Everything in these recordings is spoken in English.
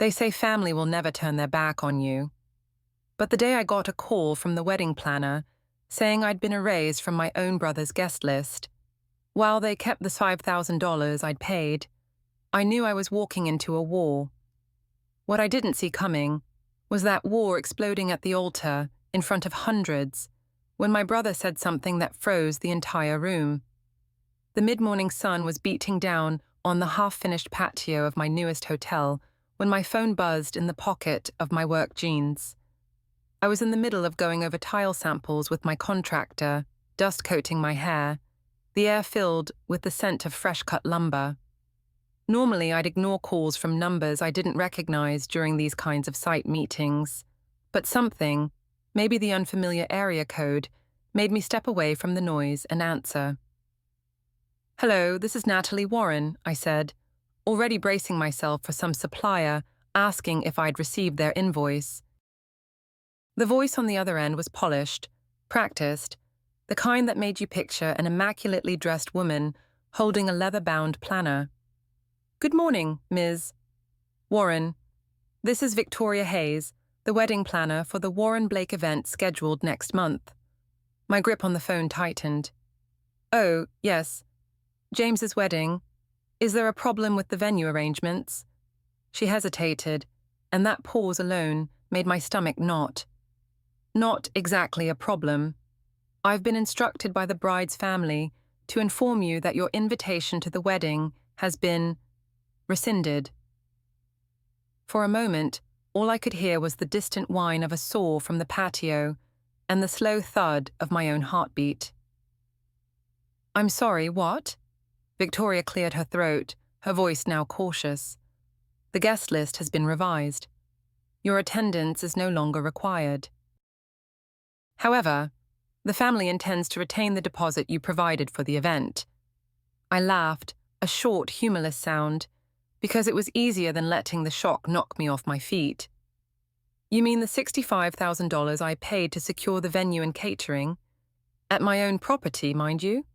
They say family will never turn their back on you. But the day I got a call from the wedding planner saying I'd been erased from my own brother's guest list, while they kept the $5,000 I'd paid, I knew I was walking into a war. What I didn't see coming was that war exploding at the altar in front of hundreds when my brother said something that froze the entire room. The mid-morning sun was beating down on the half-finished patio of my newest hotel when my phone buzzed in the pocket of my work jeans. I was in the middle of going over tile samples with my contractor, dust coating my hair, the air filled with the scent of fresh-cut lumber. Normally, I'd ignore calls from numbers I didn't recognize during these kinds of site meetings, but something, maybe the unfamiliar area code, made me step away from the noise and answer. "Hello, this is Natalie Warren," I said, already bracing myself for some supplier asking if I'd received their invoice. The voice on the other end was polished, practiced, the kind that made you picture an immaculately dressed woman holding a leather-bound planner. "Good morning, Ms. Warren. This is Victoria Hayes, the wedding planner for the Warren Blake event scheduled next month." My grip on the phone tightened. "Oh, yes. James's wedding. Is there a problem with the venue arrangements?" She hesitated, and that pause alone made my stomach knot. "Not exactly a problem. I've been instructed by the bride's family to inform you that your invitation to the wedding has been rescinded." For a moment, all I could hear was the distant whine of a saw from the patio and the slow thud of my own heartbeat. "I'm sorry, what?" Victoria cleared her throat, her voice now cautious. "The guest list has been revised. Your attendance is no longer required. However, the family intends to retain the deposit you provided for the event." I laughed, a short, humorless sound, because it was easier than letting the shock knock me off my feet. "You mean the $65,000 I paid to secure the venue and catering? At my own property, mind you?"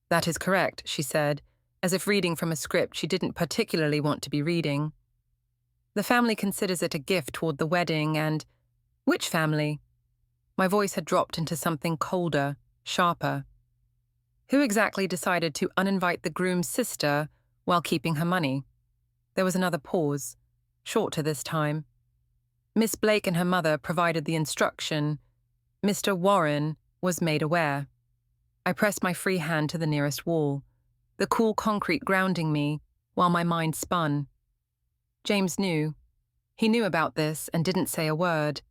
"That is correct," she said, as if reading from a script she didn't particularly want to be reading. "The family considers it a gift toward the wedding and—" "Which family?" My voice had dropped into something colder, sharper. "Who exactly decided to uninvite the groom's sister while keeping her money?" There was another pause, shorter this time. "Miss Blake and her mother provided the instruction. Mr. Warren was made aware." I pressed my free hand to the nearest wall, the cool concrete grounding me while my mind spun. James knew. He knew about this and didn't say a word.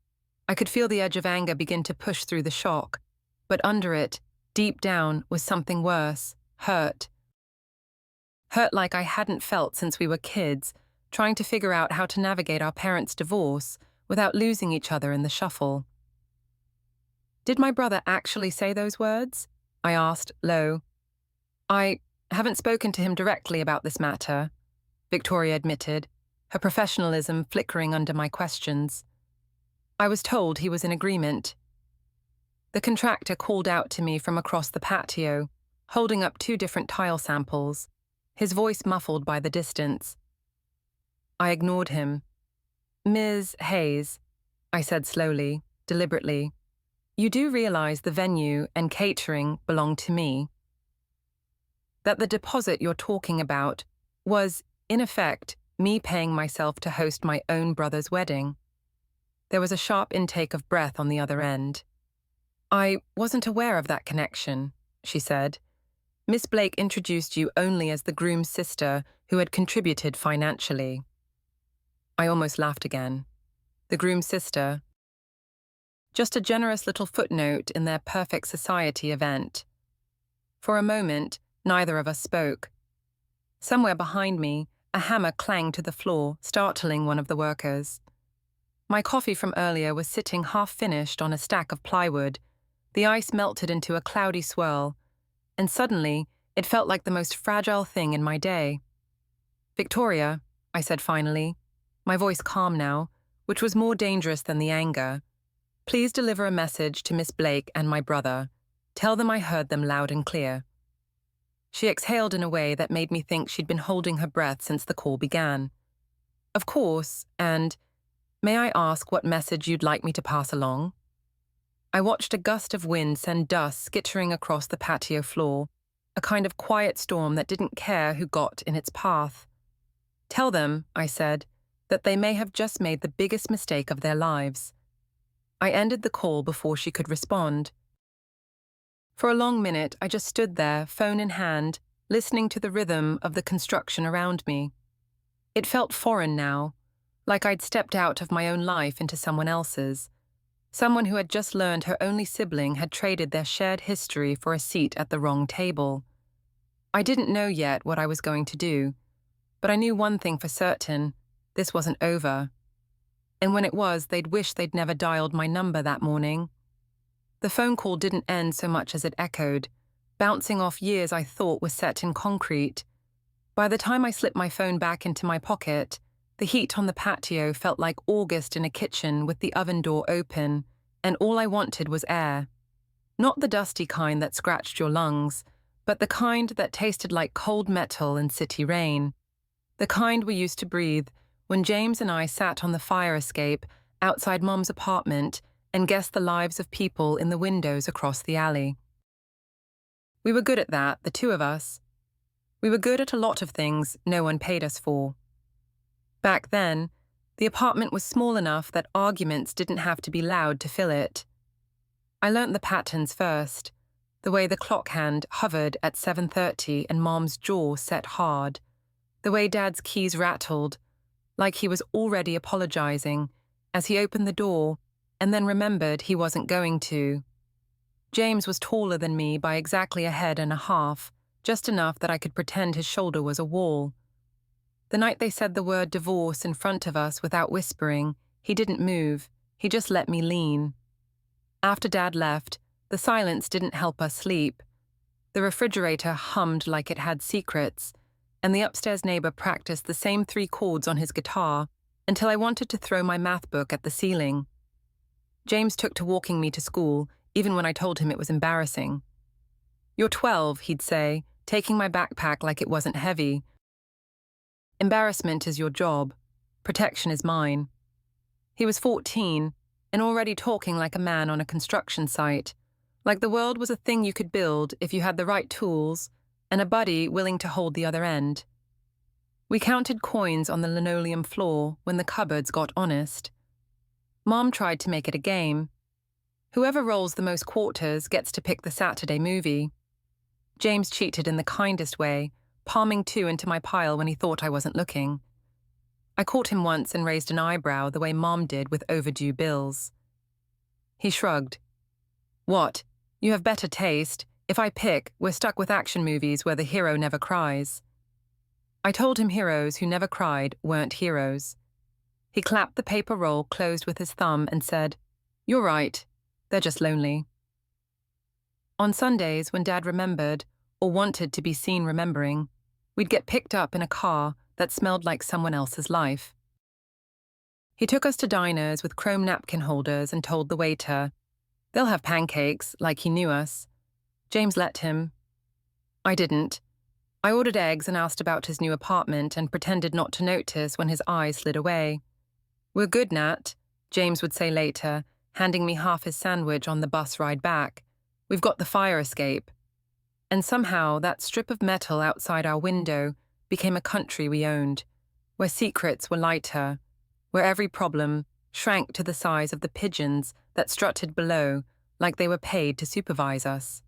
I could feel the edge of anger begin to push through the shock, but under it, deep down, was something worse, hurt. Hurt like I hadn't felt since we were kids, trying to figure out how to navigate our parents' divorce without losing each other in the shuffle. "Did my brother actually say those words?" I asked, low. "I haven't spoken to him directly about this matter," Victoria admitted, her professionalism flickering under my questions. "I was told he was in agreement." The contractor called out to me from across the patio, holding up 2 different tile samples, his voice muffled by the distance. I ignored him. "Ms. Hayes," I said slowly, deliberately, "you do realize the venue and catering belong to me? That the deposit you're talking about was, in effect, me paying myself to host my own brother's wedding?" There was a sharp intake of breath on the other end. "I wasn't aware of that connection," she said. "Miss Blake introduced you only as the groom's sister who had contributed financially." I almost laughed again. The groom's sister. Just a generous little footnote in their perfect society event. For a moment, neither of us spoke. Somewhere behind me, a hammer clanged to the floor, startling one of the workers. My coffee from earlier was sitting half-finished on a stack of plywood. The ice melted into a cloudy swirl, and suddenly it felt like the most fragile thing in my day. "Victoria," I said finally, my voice calm now, which was more dangerous than the anger, "please deliver a message to Miss Blake and my brother. Tell them I heard them loud and clear." She exhaled in a way that made me think she'd been holding her breath since the call began. Of course, and may I ask what message you'd like me to pass along? I watched a gust of wind send dust skittering across the patio floor, a kind of quiet storm that didn't care who got in its path. Tell them, I said, that they may have just made the biggest mistake of their lives. I ended the call before she could respond. For a long minute, I just stood there, phone in hand, listening to the rhythm of the construction around me. It felt foreign now, like I'd stepped out of my own life into someone else's. Someone who had just learned her only sibling had traded their shared history for a seat at the wrong table. I didn't know yet what I was going to do, but I knew one thing for certain: this wasn't over. And when it was, they'd wish they'd never dialed my number that morning. The phone call didn't end so much as it echoed, bouncing off years I thought were set in concrete. By the time I slipped my phone back into my pocket, the heat on the patio felt like August in a kitchen with the oven door open, and all I wanted was air. Not the dusty kind that scratched your lungs, but the kind that tasted like cold metal and city rain. The kind we used to breathe when James and I sat on the fire escape outside Mom's apartment and guessed the lives of people in the windows across the alley. We were good at that, the two of us. We were good at a lot of things no one paid us for. Back then, the apartment was small enough that arguments didn't have to be loud to fill it. I learnt the patterns first, the way the clock hand hovered at 7:30 and Mom's jaw set hard, the way Dad's keys rattled, like he was already apologizing, as he opened the door and then remembered he wasn't going to. James was taller than me by exactly a head and a half, just enough that I could pretend his shoulder was a wall. The night they said the word divorce in front of us without whispering, he didn't move, he just let me lean. After Dad left, the silence didn't help us sleep. The refrigerator hummed like it had secrets, and the upstairs neighbor practiced the same 3 chords on his guitar until I wanted to throw my math book at the ceiling. James took to walking me to school, even when I told him it was embarrassing. "You're 12, he'd say, taking my backpack like it wasn't heavy. Embarrassment is your job. Protection is mine." He was 14 and already talking like a man on a construction site, like the world was a thing you could build if you had the right tools and a buddy willing to hold the other end. We counted coins on the linoleum floor when the cupboards got honest. Mom tried to make it a game. Whoever rolls the most quarters gets to pick the Saturday movie. James cheated in the kindest way, palming 2 into my pile when he thought I wasn't looking. I caught him once and raised an eyebrow the way Mom did with overdue bills. He shrugged. "What? You have better taste. If I pick, we're stuck with action movies where the hero never cries." I told him heroes who never cried weren't heroes. He clapped the paper roll closed with his thumb and said, "You're right. They're just lonely." On Sundays, when Dad remembered, or wanted to be seen remembering, we'd get picked up in a car that smelled like someone else's life. He took us to diners with chrome napkin holders and told the waiter, "They'll have pancakes," like he knew us. James let him. I didn't. I ordered eggs and asked about his new apartment and pretended not to notice when his eyes slid away. "We're good, Nat," James would say later, handing me half his sandwich on the bus ride back. "We've got the fire escape." And somehow that strip of metal outside our window became a country we owned, where secrets were lighter, where every problem shrank to the size of the pigeons that strutted below like they were paid to supervise us.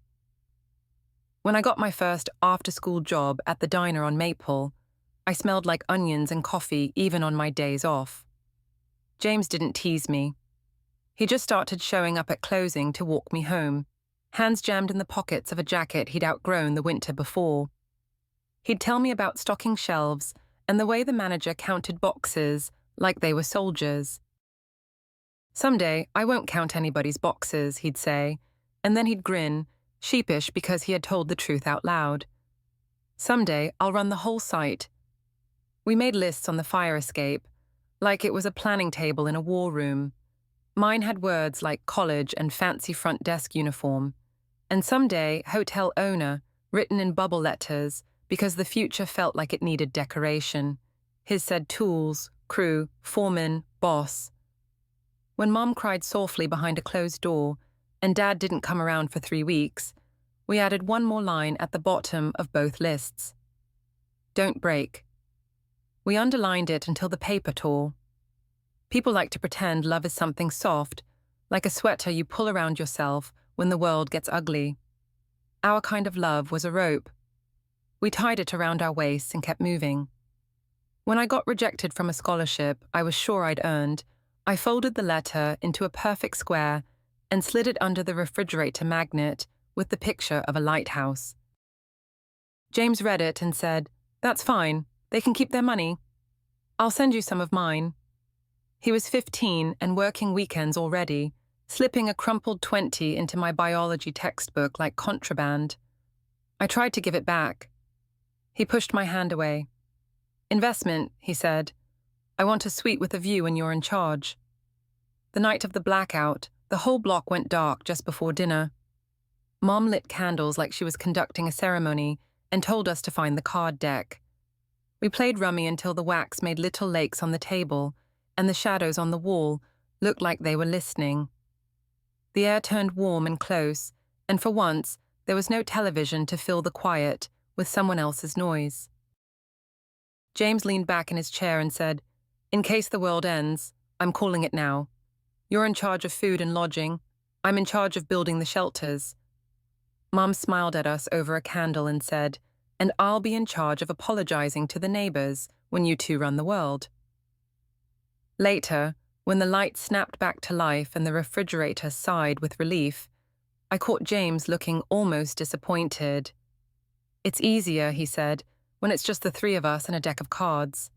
When I got my first after-school job at the diner on Maple, I smelled like onions and coffee even on my days off. James didn't tease me. He just started showing up at closing to walk me home, hands jammed in the pockets of a jacket he'd outgrown the winter before. He'd tell me about stocking shelves and the way the manager counted boxes like they were soldiers. "Someday, I won't count anybody's boxes," he'd say, and then he'd grin, sheepish because he had told the truth out loud. "Someday, I'll run the whole site." We made lists on the fire escape, like it was a planning table in a war room. Mine had words like college and fancy front desk uniform, and someday hotel owner written in bubble letters because the future felt like it needed decoration. His said tools, crew, foreman, boss. When Mom cried softly behind a closed door and Dad didn't come around for 3 weeks, we added one more line at the bottom of both lists. Don't break. We underlined it until the paper tore. People like to pretend love is something soft, like a sweater you pull around yourself when the world gets ugly. Our kind of love was a rope. We tied it around our waists and kept moving. When I got rejected from a scholarship I was sure I'd earned, I folded the letter into a perfect square and slid it under the refrigerator magnet with the picture of a lighthouse. James read it and said, "That's fine, they can keep their money. I'll send you some of mine." He was 15 and working weekends already, slipping a crumpled 20 into my biology textbook like contraband. I tried to give it back. He pushed my hand away. "Investment," he said. "I want a suite with a view when you're in charge." The night of the blackout, the whole block went dark just before dinner. Mom lit candles like she was conducting a ceremony and told us to find the card deck. We played rummy until the wax made little lakes on the table and the shadows on the wall looked like they were listening. The air turned warm and close, and for once, there was no television to fill the quiet with someone else's noise. James leaned back in his chair and said, "In case the world ends, I'm calling it now. You're in charge of food and lodging. I'm in charge of building the shelters." Mom smiled at us over a candle and said, "And I'll be in charge of apologizing to the neighbors when you two run the world." Later, when the light snapped back to life and the refrigerator sighed with relief, I caught James looking almost disappointed. "It's easier," he said, "when it's just the three of us and a deck of cards."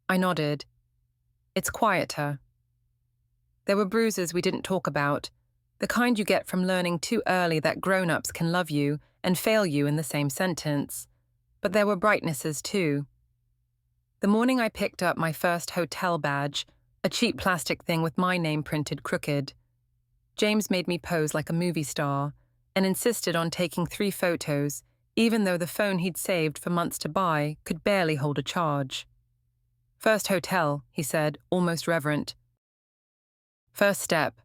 I nodded. "It's quieter." There were bruises we didn't talk about, the kind you get from learning too early that grown-ups can love you and fail you in the same sentence. But there were brightnesses too. The morning I picked up my first hotel badge, a cheap plastic thing with my name printed crooked, James made me pose like a movie star and insisted on taking 3 photos, even though the phone he'd saved for months to buy could barely hold a charge. "First hotel," he said, almost reverent. "First step."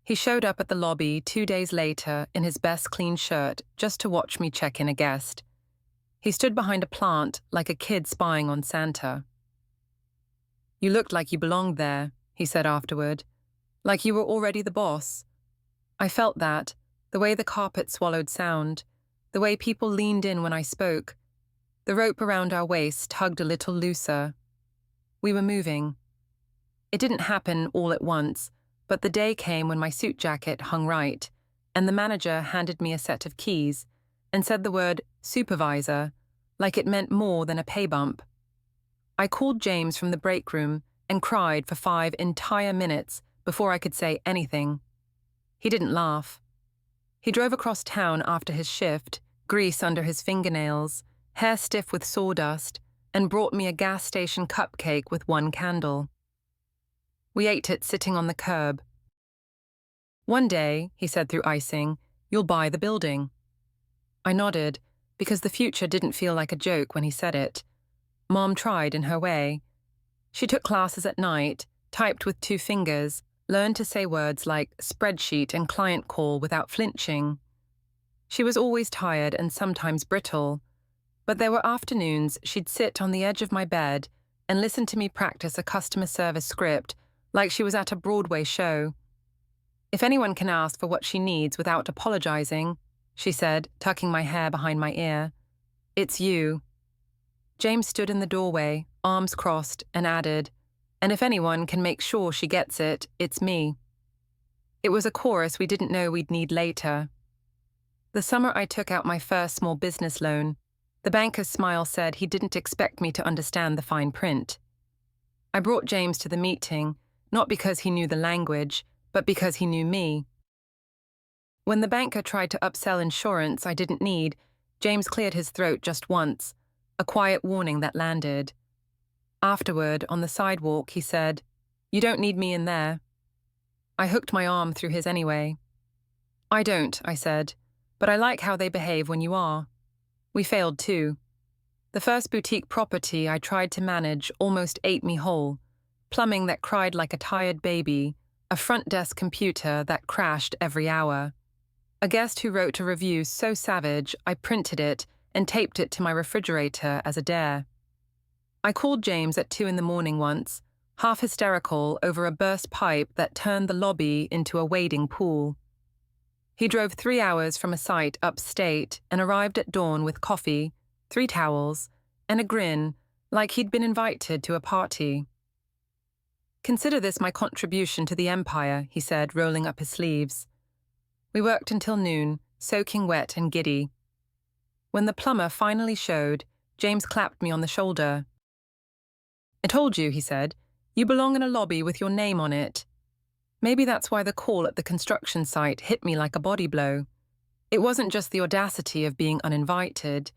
He showed up at the lobby 2 days later in his best clean shirt just to watch me check in a guest. He stood behind a plant like a kid spying on Santa. "You looked like you belonged there," he said afterward, "like you were already the boss." I felt that, the way the carpet swallowed sound, the way people leaned in when I spoke. The rope around our waists tugged a little looser. We were moving. It didn't happen all at once, but the day came when my suit jacket hung right, and the manager handed me a set of keys and said the word supervisor, like it meant more than a pay bump. I called James from the break room and cried for 5 entire minutes before I could say anything. He didn't laugh. He drove across town after his shift, grease under his fingernails, hair stiff with sawdust, and brought me a gas station cupcake with 1 candle. We ate it sitting on the curb. "One day," he said through icing, "you'll buy the building." I nodded, because the future didn't feel like a joke when he said it. Mom tried in her way. She took classes at night, typed with 2 fingers, learned to say words like spreadsheet and client call without flinching. She was always tired and sometimes brittle, but there were afternoons she'd sit on the edge of my bed and listen to me practice a customer service script like she was at a Broadway show. "If anyone can ask for what she needs without apologizing," she said, tucking my hair behind my ear, "it's you." James stood in the doorway, arms crossed, and added, "And if anyone can make sure she gets it, it's me." It was a chorus we didn't know we'd need later. The summer I took out my first small business loan, the banker's smile said he didn't expect me to understand the fine print. I brought James to the meeting, not because he knew the language, but because he knew me. When the banker tried to upsell insurance I didn't need, James cleared his throat just once, a quiet warning that landed. Afterward, on the sidewalk, he said, "You don't need me in there." I hooked my arm through his anyway. "I don't," I said, "but I like how they behave when you are." We failed too. The first boutique property I tried to manage almost ate me whole. Plumbing that cried like a tired baby, a front desk computer that crashed every hour. A guest who wrote a review so savage I printed it and taped it to my refrigerator as a dare. I called James at 2 in the morning once, half hysterical over a burst pipe that turned the lobby into a wading pool. He drove 3 hours from a site upstate and arrived at dawn with coffee, 3 towels, and a grin like he'd been invited to a party. "Consider this my contribution to the empire," he said, rolling up his sleeves. We worked until noon, soaking wet and giddy. When the plumber finally showed, James clapped me on the shoulder. "I told you," he said, "you belong in a lobby with your name on it." Maybe that's why the call at the construction site hit me like a body blow. It wasn't just the audacity of being uninvited.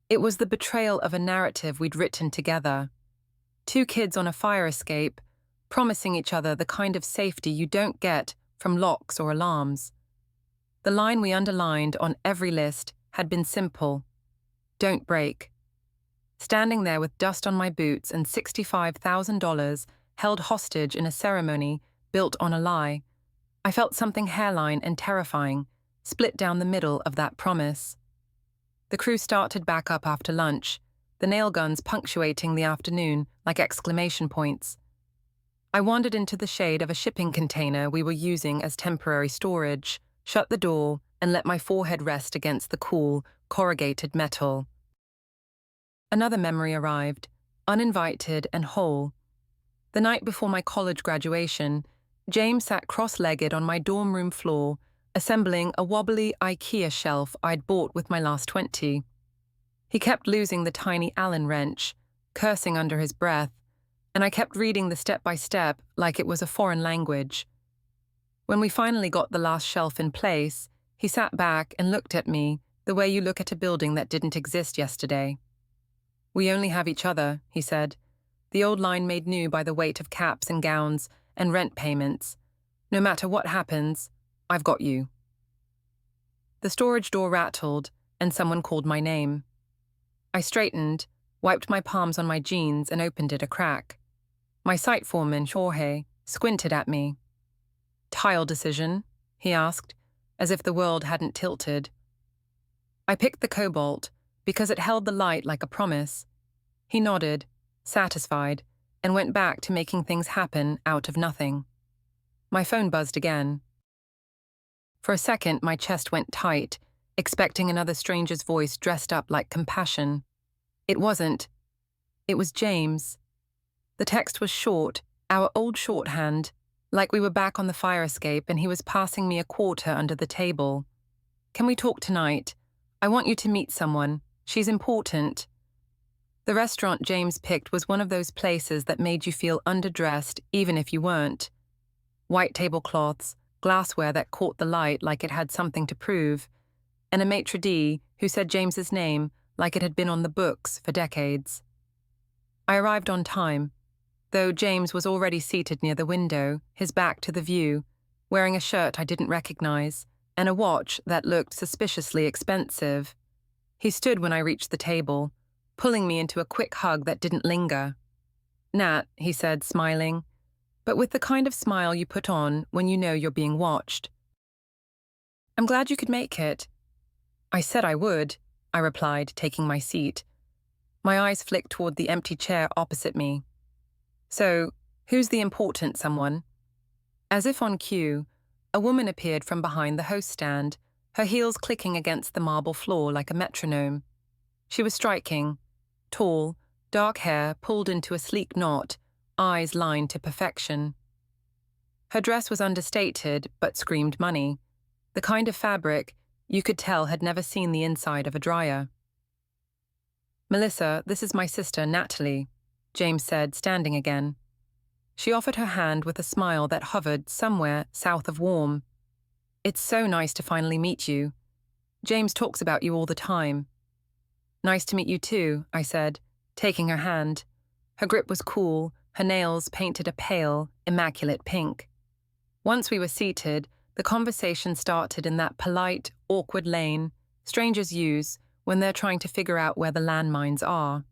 It was the betrayal of a narrative we'd written together. 2 kids on a fire escape, promising each other the kind of safety you don't get from locks or alarms. The line we underlined on every list had been simple: don't break. Standing there with dust on my boots and $65,000 held hostage in a ceremony built on a lie, I felt something hairline and terrifying split down the middle of that promise. The crew started back up after lunch, the nail guns punctuating the afternoon like exclamation points. I wandered into the shade of a shipping container we were using as temporary storage, shut the door, and let my forehead rest against the cool, corrugated metal. Another memory arrived, uninvited and whole. The night before my college graduation, James sat cross-legged on my dorm room floor, assembling a wobbly IKEA shelf I'd bought with my last 20. He kept losing the tiny Allen wrench, cursing under his breath, and I kept reading the step-by-step like it was a foreign language. When we finally got the last shelf in place, he sat back and looked at me the way you look at a building that didn't exist yesterday. "We only have each other," he said, the old line made new by the weight of caps and gowns and rent payments. "No matter what happens, I've got you." The storage door rattled, and someone called my name. I straightened, wiped my palms on my jeans, and opened it a crack. My site foreman, Jorge, squinted at me. "Tile decision?" he asked, as if the world hadn't tilted. I picked the cobalt because it held the light like a promise. He nodded, satisfied, and went back to making things happen out of nothing. My phone buzzed again. For a second, my chest went tight, expecting another stranger's voice dressed up like compassion. It wasn't. It was James. The text was short, our old shorthand, like we were back on the fire escape and he was passing me a quarter under the table. "Can we talk tonight? I want you to meet someone. She's important." The restaurant James picked was one of those places that made you feel underdressed even if you weren't. White tablecloths, glassware that caught the light like it had something to prove, and a maitre d' who said James's name like it had been on the books for decades. I arrived on time, though James was already seated near the window, his back to the view, wearing a shirt I didn't recognize, and a watch that looked suspiciously expensive. He stood when I reached the table, pulling me into a quick hug that didn't linger. "Nat," he said, smiling, but with the kind of smile you put on when you know you're being watched. "I'm glad you could make it." "I said I would," I replied, taking my seat. My eyes flicked toward the empty chair opposite me. "So, who's the important someone?" As if on cue, a woman appeared from behind the host stand, her heels clicking against the marble floor like a metronome. She was striking, tall, dark hair pulled into a sleek knot, eyes lined to perfection. Her dress was understated but screamed money, the kind of fabric you could tell had never seen the inside of a dryer. "Melissa, this is my sister, Natalie," James said, standing again. She offered her hand with a smile that hovered somewhere south of warm. "It's so nice to finally meet you. James talks about you all the time." "Nice to meet you too," I said, taking her hand. Her grip was cool, her nails painted a pale, immaculate pink. Once we were seated, the conversation started in that polite, awkward lane strangers use when they're trying to figure out where the landmines are.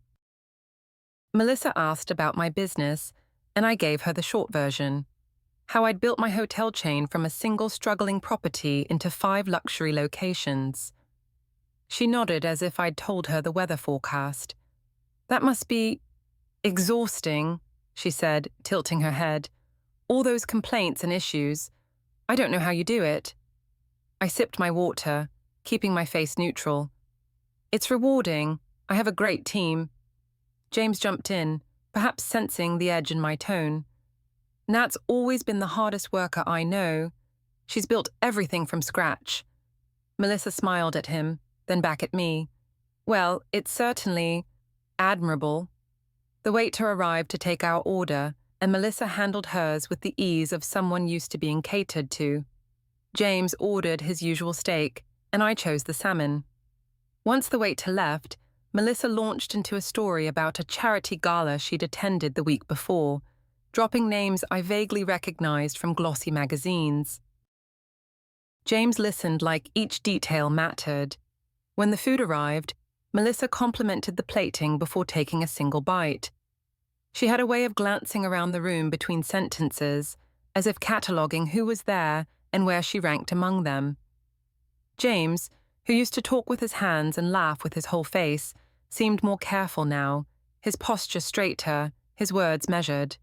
Melissa asked about my business, and I gave her the short version. How I'd built my hotel chain from a single struggling property into 5 luxury locations. She nodded as if I'd told her the weather forecast. That must be exhausting, she said, tilting her head. All those complaints and issues. I don't know how you do it. I sipped my water, keeping my face neutral. It's rewarding. I have a great team. James jumped in, perhaps sensing the edge in my tone. Nat's always been the hardest worker I know. She's built everything from scratch. Melissa smiled at him, then back at me. Well, it's certainly admirable. The waiter arrived to take our order, and Melissa handled hers with the ease of someone used to being catered to. James ordered his usual steak, and I chose the salmon. Once the waiter left, Melissa launched into a story about a charity gala she'd attended the week before, dropping names I vaguely recognized from glossy magazines. James listened like each detail mattered. When the food arrived, Melissa complimented the plating before taking a single bite. She had a way of glancing around the room between sentences, as if cataloguing who was there and where she ranked among them. James, who used to talk with his hands and laugh with his whole face, seemed more careful now, his posture straighter, his words measured.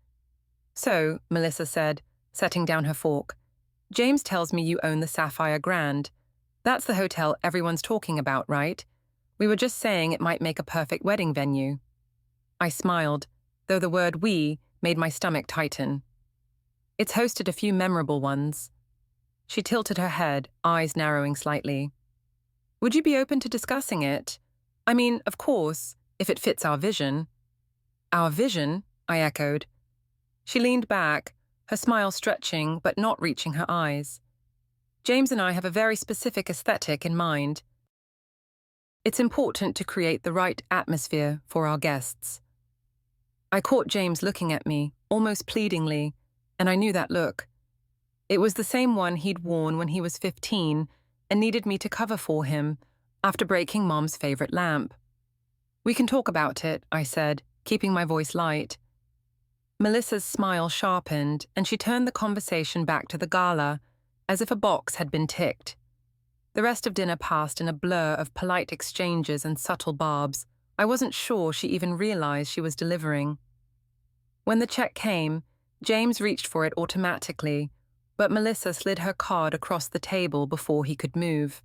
So, Melissa said, setting down her fork, James tells me you own the Sapphire Grand. That's the hotel everyone's talking about, right? We were just saying it might make a perfect wedding venue. I smiled, though the word we made my stomach tighten. It's hosted a few memorable ones. She tilted her head, eyes narrowing slightly. Would you be open to discussing it? I mean, of course, if it fits our vision. Our vision? I echoed. She leaned back, her smile stretching but not reaching her eyes. James and I have a very specific aesthetic in mind. It's important to create the right atmosphere for our guests. I caught James looking at me, almost pleadingly, and I knew that look. It was the same one he'd worn when he was 15 and needed me to cover for him after breaking Mom's favorite lamp. We can talk about it, I said, keeping my voice light. Melissa's smile sharpened, and she turned the conversation back to the gala, as if a box had been ticked. The rest of dinner passed in a blur of polite exchanges and subtle barbs. I wasn't sure she even realized she was delivering. When the check came, James reached for it automatically, but Melissa slid her card across the table before he could move.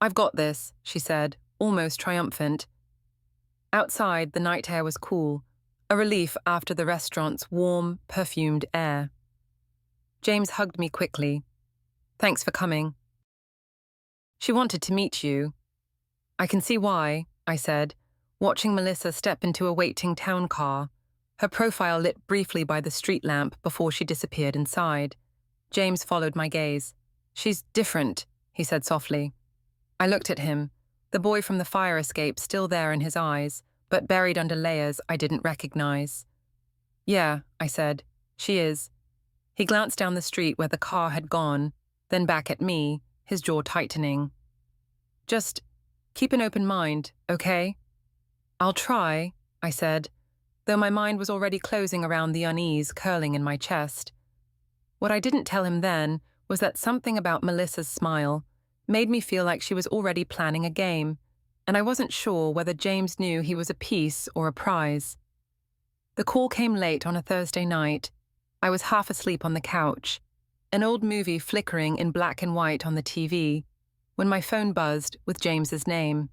I've got this, she said, almost triumphant. Outside, the night air was cool, a relief after the restaurant's warm, perfumed air. James hugged me quickly. Thanks for coming. She wanted to meet you. I can see why, I said, watching Melissa step into a waiting town car, her profile lit briefly by the street lamp before she disappeared inside. James followed my gaze. She's different, he said softly. I looked at him, the boy from the fire escape still there in his eyes, but buried under layers I didn't recognize. Yeah, I said, she is. He glanced down the street where the car had gone, then back at me, his jaw tightening. Just keep an open mind, okay? I'll try, I said, though my mind was already closing around the unease curling in my chest. What I didn't tell him then was that something about Melissa's smile made me feel like she was already planning a game, and I wasn't sure whether James knew he was a piece or a prize. The call came late on a Thursday night. I was half asleep on the couch, an old movie flickering in black and white on the TV, when my phone buzzed with James's name.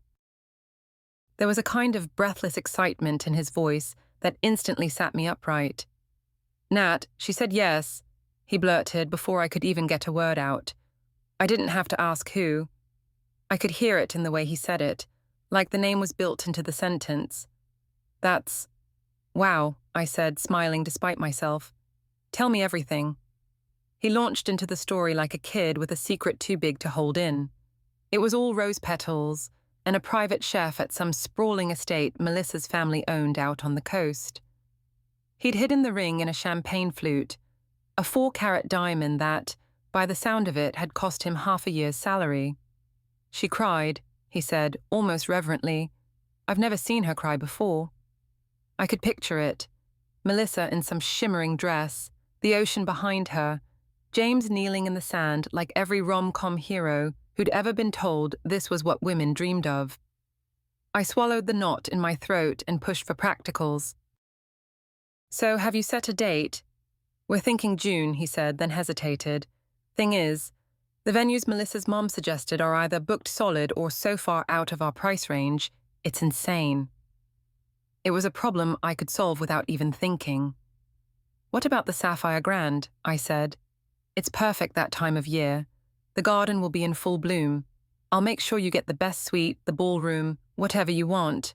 There was a kind of breathless excitement in his voice that instantly sat me upright. Nat, she said yes, he blurted before I could even get a word out. I didn't have to ask who. I could hear it in the way he said it, like the name was built into the sentence. That's... Wow, I said, smiling despite myself. Tell me everything. He launched into the story like a kid with a secret too big to hold in. It was all rose petals and a private chef at some sprawling estate Melissa's family owned out on the coast. He'd hidden the ring in a champagne flute, a 4-carat diamond that, by the sound of it, had cost him half a year's salary. She cried, he said, almost reverently. I've never seen her cry before. I could picture it. Melissa in some shimmering dress, the ocean behind her, James kneeling in the sand like every rom-com hero who'd ever been told this was what women dreamed of. I swallowed the knot in my throat and pushed for practicals. So, have you set a date? We're thinking June, he said, then hesitated. Thing is, the venues Melissa's mom suggested are either booked solid or so far out of our price range, it's insane. It was a problem I could solve without even thinking. What about the Sapphire Grand? I said. It's perfect that time of year. The garden will be in full bloom. I'll make sure you get the best suite, the ballroom, whatever you want.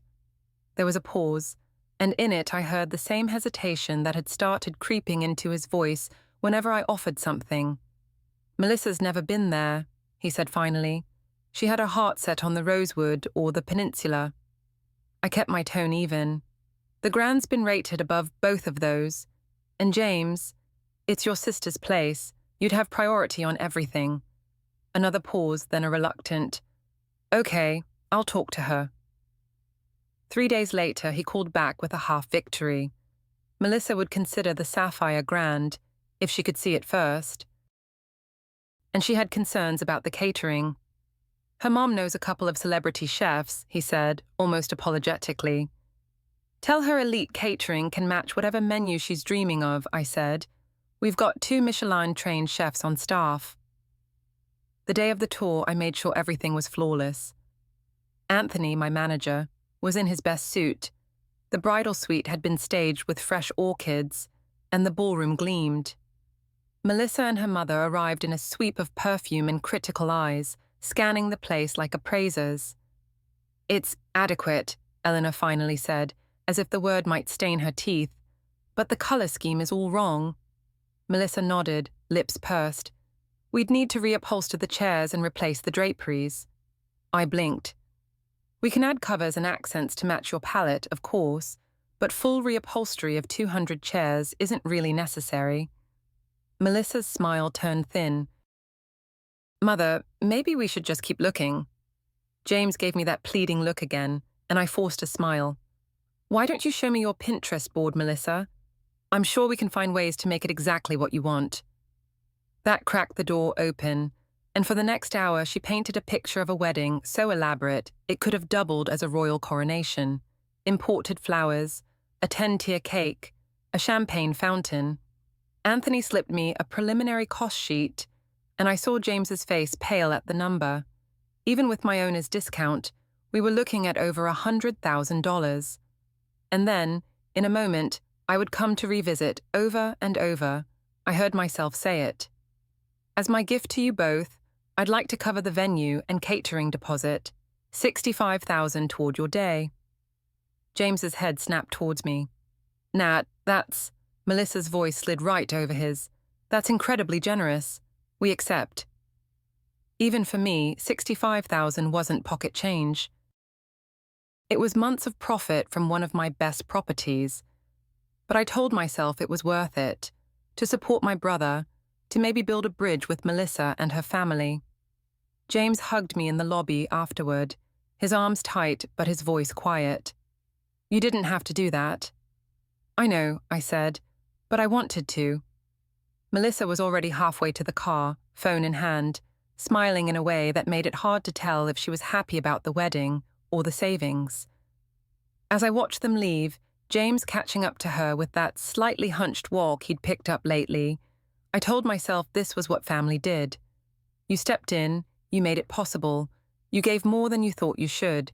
There was a pause, and in it I heard the same hesitation that had started creeping into his voice whenever I offered something. Melissa's never been there, he said finally. She had her heart set on the Rosewood or the Peninsula. I kept my tone even. The Grand's been rated above both of those. And James, it's your sister's place. You'd have priority on everything. Another pause, then a reluctant, okay, I'll talk to her. 3 days later, he called back with a half-victory. Melissa would consider the Sapphire Grand, if she could see it first. And she had concerns about the catering. Her mom knows a couple of celebrity chefs, he said, almost apologetically. Tell her elite catering can match whatever menu she's dreaming of, I said. We've got 2 Michelin-trained chefs on staff. The day of the tour, I made sure everything was flawless. Anthony, my manager, was in his best suit. The bridal suite had been staged with fresh orchids, and the ballroom gleamed. Melissa and her mother arrived in a sweep of perfume and critical eyes, scanning the place like appraisers. It's adequate, Eleanor finally said, as if the word might stain her teeth. But the color scheme is all wrong. Melissa nodded, lips pursed. We'd need to reupholster the chairs and replace the draperies. I blinked. We can add covers and accents to match your palette, of course, but full reupholstery of 200 chairs isn't really necessary. Melissa's smile turned thin. Mother, maybe we should just keep looking. James gave me that pleading look again, and I forced a smile. Why don't you show me your Pinterest board, Melissa? I'm sure we can find ways to make it exactly what you want. That cracked the door open, and for the next hour she painted a picture of a wedding so elaborate it could have doubled as a royal coronation. Imported flowers, a 10-tier cake, a champagne fountain. Anthony slipped me a preliminary cost sheet, and I saw James's face pale at the number. Even with my owner's discount, we were looking at over $100,000. And then, in a moment, I would come to revisit over and over. I heard myself say it. As my gift to you both, I'd like to cover the venue and catering deposit, $65,000 toward your day. James's head snapped towards me. Nat, that's... Melissa's voice slid right over his. That's incredibly generous. We accept. Even for me, $65,000 wasn't pocket change. It was months of profit from one of my best properties. But I told myself it was worth it, to support my brother, to maybe build a bridge with Melissa and her family. James hugged me in the lobby afterward, his arms tight but his voice quiet. You didn't have to do that. I know, I said, but I wanted to. Melissa was already halfway to the car, phone in hand, smiling in a way that made it hard to tell if she was happy about the wedding or the savings. As I watched them leave, James catching up to her with that slightly hunched walk he'd picked up lately, I told myself this was what family did. You stepped in, you made it possible, you gave more than you thought you should.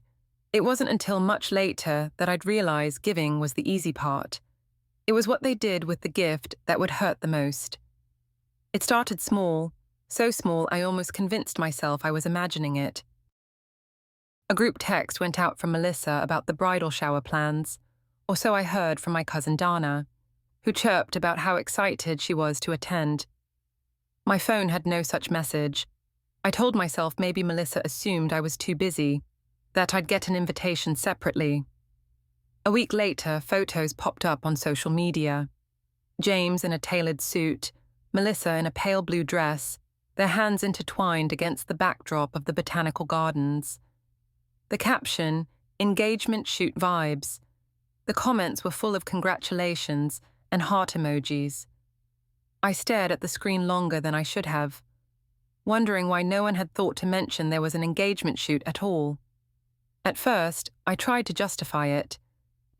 It wasn't until much later that I'd realize giving was the easy part. It was what they did with the gift that would hurt the most. It started small, so small I almost convinced myself I was imagining it. A group text went out from Melissa about the bridal shower plans, or so I heard from my cousin Dana, who chirped about how excited she was to attend. My phone had no such message. I told myself maybe Melissa assumed I was too busy, that I'd get an invitation separately. A week later, photos popped up on social media. James in a tailored suit, Melissa in a pale blue dress, their hands intertwined against the backdrop of the botanical gardens. The caption, "Engagement shoot vibes." The comments were full of congratulations and heart emojis. I stared at the screen longer than I should have, wondering why no one had thought to mention there was an engagement shoot at all. At first, I tried to justify it.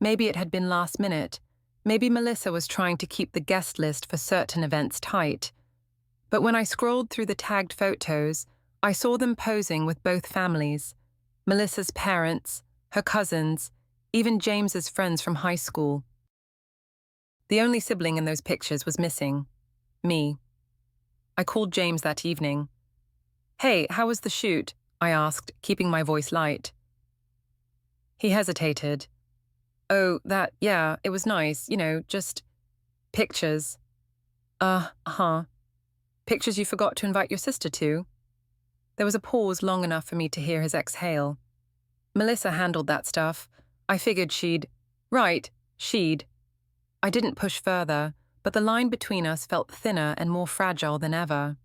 Maybe it had been last minute. Maybe Melissa was trying to keep the guest list for certain events tight. But when I scrolled through the tagged photos, I saw them posing with both families. Melissa's parents, her cousins, even James's friends from high school. The only sibling in those pictures was missing. Me. I called James that evening. "Hey, how was the shoot?" I asked, keeping my voice light. He hesitated. "Oh, yeah, it was nice, just pictures." Uh-huh. Pictures you forgot to invite your sister to?" There was a pause long enough for me to hear his exhale. "Melissa handled that stuff. I figured she'd..." "Right, she'd." I didn't push further, but the line between us felt thinner and more fragile than ever.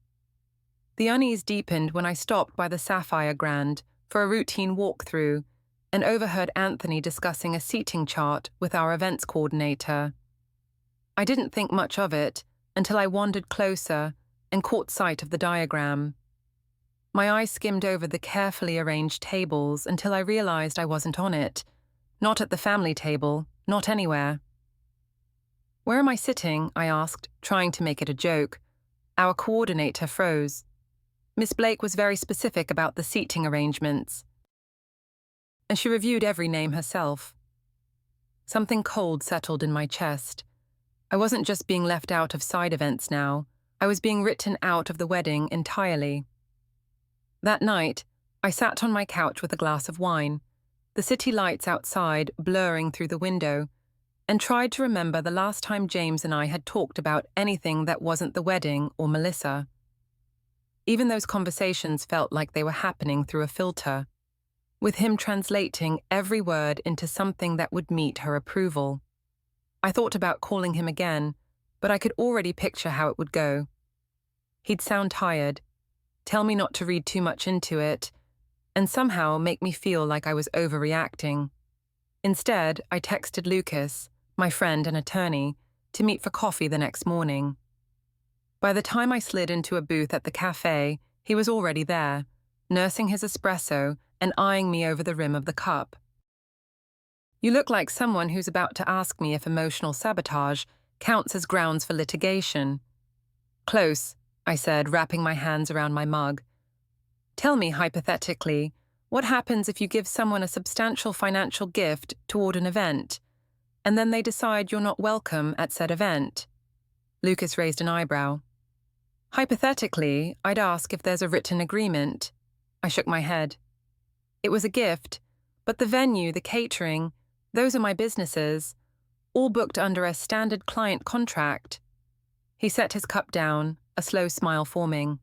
The unease deepened when I stopped by the Sapphire Grand for a routine walkthrough and overheard Anthony discussing a seating chart with our events coordinator. I didn't think much of it until I wandered closer and caught sight of the diagram. My eyes skimmed over the carefully arranged tables until I realized I wasn't on it. Not at the family table, not anywhere. "Where am I sitting?" I asked, trying to make it a joke. Our coordinator froze. Miss Blake was very specific about the seating arrangements, and she reviewed every name herself. Something cold settled in my chest. I wasn't just being left out of side events now, I was being written out of the wedding entirely. That night, I sat on my couch with a glass of wine, the city lights outside blurring through the window, and tried to remember the last time James and I had talked about anything that wasn't the wedding or Melissa. Even those conversations felt like they were happening through a filter, with him translating every word into something that would meet her approval. I thought about calling him again, but I could already picture how it would go. He'd sound tired, tell me not to read too much into it, and somehow make me feel like I was overreacting. Instead, I texted Lucas, my friend and attorney, to meet for coffee the next morning. By the time I slid into a booth at the cafe, he was already there, nursing his espresso and eyeing me over the rim of the cup. "You look like someone who's about to ask me if emotional sabotage counts as grounds for litigation." "Close," I said, wrapping my hands around my mug. "Tell me, hypothetically, what happens if you give someone a substantial financial gift toward an event, and then they decide you're not welcome at said event?" Lucas raised an eyebrow. "Hypothetically, I'd ask if there's a written agreement." I shook my head. "It was a gift, but the venue, the catering, those are my businesses, all booked under a standard client contract." He set his cup down, a slow smile forming.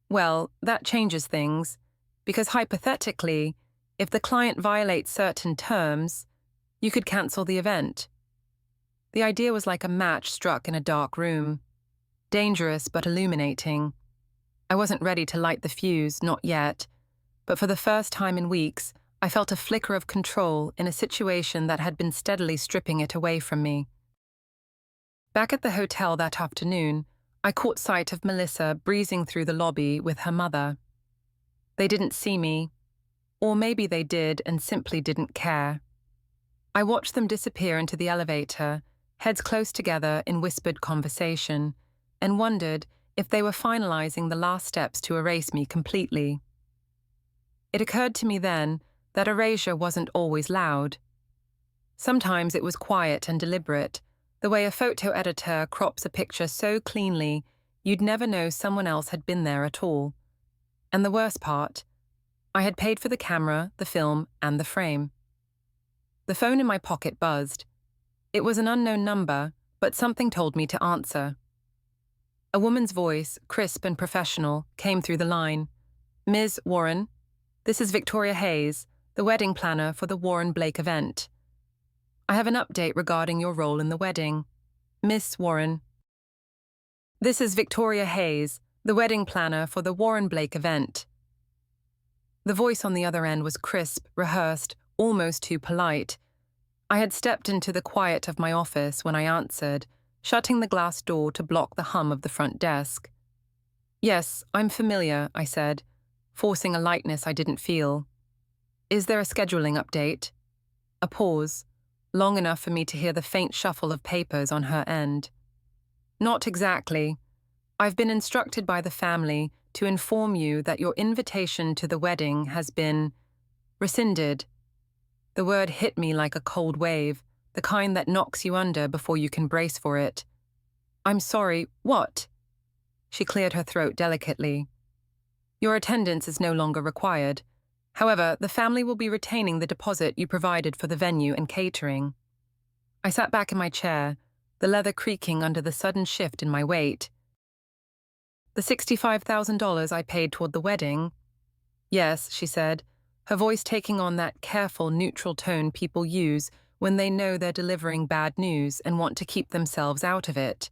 "Well, that changes things, because hypothetically, if the client violates certain terms, you could cancel the event." The idea was like a match struck in a dark room. Dangerous but illuminating. I wasn't ready to light the fuse, not yet, but for the first time in weeks, I felt a flicker of control in a situation that had been steadily stripping it away from me. Back at the hotel that afternoon, I caught sight of Melissa breezing through the lobby with her mother. They didn't see me, or maybe they did and simply didn't care. I watched them disappear into the elevator, heads close together in whispered conversation, and wondered if they were finalizing the last steps to erase me completely. It occurred to me then that erasure wasn't always loud. Sometimes it was quiet and deliberate, the way a photo editor crops a picture so cleanly you'd never know someone else had been there at all. And the worst part, I had paid for the camera, the film, and the frame. The phone in my pocket buzzed. It was an unknown number, but something told me to answer. A woman's voice, crisp and professional, came through the line. "Ms. Warren, this is Victoria Hayes, the wedding planner for the Warren Blake event. I have an update regarding your role in the wedding. Miss Warren." "This is Victoria Hayes, the wedding planner for the Warren Blake event." The voice on the other end was crisp, rehearsed, almost too polite. I had stepped into the quiet of my office when I answered, shutting the glass door to block the hum of the front desk. "Yes, I'm familiar," I said, forcing a lightness I didn't feel. "Is there a scheduling update?" A pause, long enough for me to hear the faint shuffle of papers on her end. "Not exactly. I've been instructed by the family to inform you that your invitation to the wedding has been rescinded." The word hit me like a cold wave, the kind that knocks you under before you can brace for it. "I'm sorry, what?" She cleared her throat delicately. "Your attendance is no longer required. However, the family will be retaining the deposit you provided for the venue and catering." I sat back in my chair, the leather creaking under the sudden shift in my weight. "The $65,000 I paid toward the wedding?" "Yes," she said, her voice taking on that careful, neutral tone people use when they know they're delivering bad news and want to keep themselves out of it.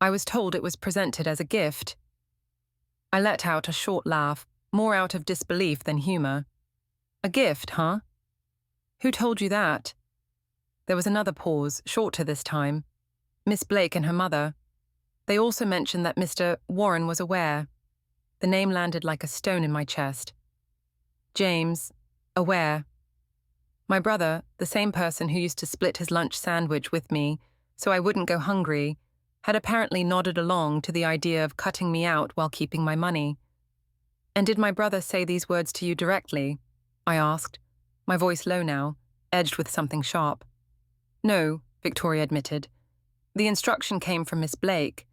"I was told it was presented as a gift." I let out a short laugh, more out of disbelief than humor. "A gift, huh? Who told you that?" There was another pause, shorter this time. "Miss Blake and her mother. They also mentioned that Mr. Warren was aware." The name landed like a stone in my chest. "James, aware." My brother, the same person who used to split his lunch sandwich with me so I wouldn't go hungry, had apparently nodded along to the idea of cutting me out while keeping my money. "And did my brother say these words to you directly?" I asked, my voice low now, edged with something sharp. "No," Victoria admitted. "The instruction came from Miss Blake.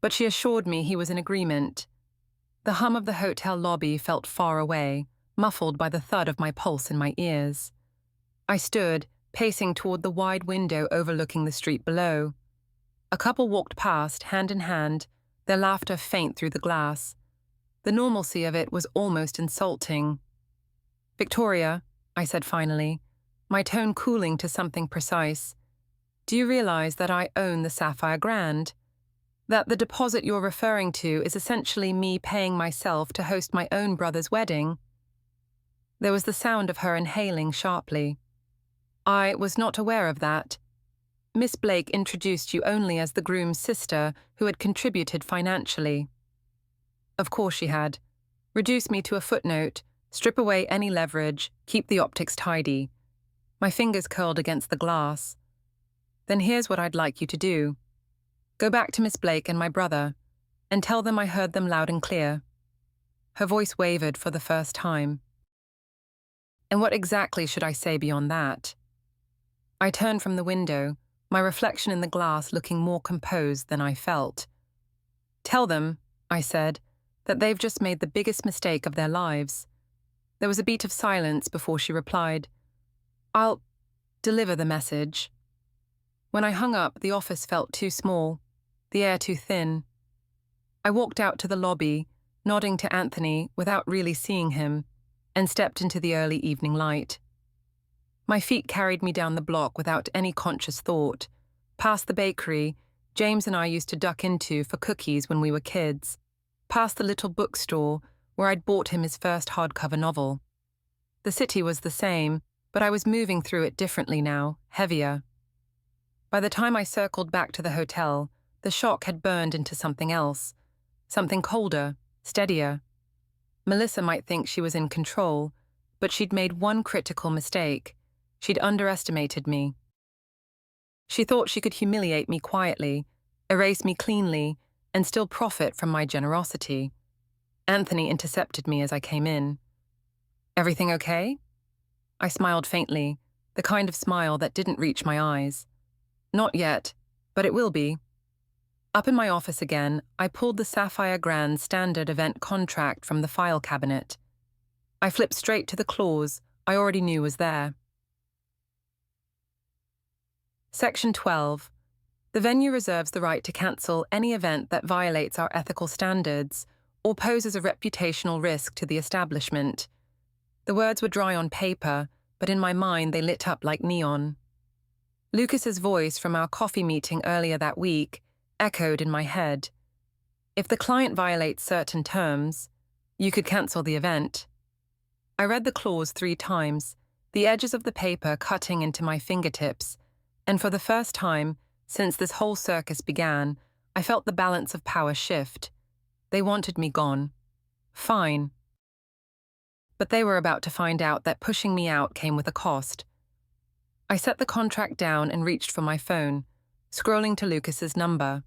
But she assured me he was in agreement." The hum of the hotel lobby felt far away, muffled by the thud of my pulse in my ears. I stood, pacing toward the wide window overlooking the street below. A couple walked past, hand in hand, their laughter faint through the glass. The normalcy of it was almost insulting. "Victoria," I said finally, my tone cooling to something precise, "do you realize that I own the Sapphire Grand? That the deposit you're referring to is essentially me paying myself to host my own brother's wedding?" There was the sound of her inhaling sharply. "I was not aware of that. Miss Blake introduced you only as the groom's sister who had contributed financially." Of course she had. Reduce me to a footnote, strip away any leverage, keep the optics tidy. My fingers curled against the glass. "Then here's what I'd like you to do. Go back to Miss Blake and my brother, and tell them I heard them loud and clear." Her voice wavered for the first time. "And what exactly should I say beyond that?" I turned from the window, my reflection in the glass looking more composed than I felt. "Tell them," I said, "that they've just made the biggest mistake of their lives." There was a beat of silence before she replied, "I'll deliver the message." When I hung up, the office felt too small, the air too thin. I walked out to the lobby, nodding to Anthony without really seeing him, and stepped into the early evening light. My feet carried me down the block without any conscious thought, past the bakery James and I used to duck into for cookies when we were kids, past the little bookstore where I'd bought him his first hardcover novel. The city was the same, but I was moving through it differently now, heavier. By the time I circled back to the hotel, the shock had burned into something else, something colder, steadier. Melissa might think she was in control, but she'd made one critical mistake. She'd underestimated me. She thought she could humiliate me quietly, erase me cleanly, and still profit from my generosity. Anthony intercepted me as I came in. "Everything okay?" I smiled faintly, the kind of smile that didn't reach my eyes. "Not yet, but it will be." Up in my office again, I pulled the Sapphire Grand standard event contract from the file cabinet. I flipped straight to the clause I already knew was there. Section 12. The venue reserves the right to cancel any event that violates our ethical standards or poses a reputational risk to the establishment. The words were dry on paper, but in my mind they lit up like neon. Lucas's voice from our coffee meeting earlier that week echoed in my head. If the client violates certain terms, You could cancel the event. I read the clause 3 times, the edges of the paper cutting into my fingertips, and for the first time, since this whole circus began, I felt the balance of power shift. They wanted me gone. Fine. But they were about to find out that pushing me out came with a cost. I set the contract down and reached for my phone, scrolling to Lucas's number.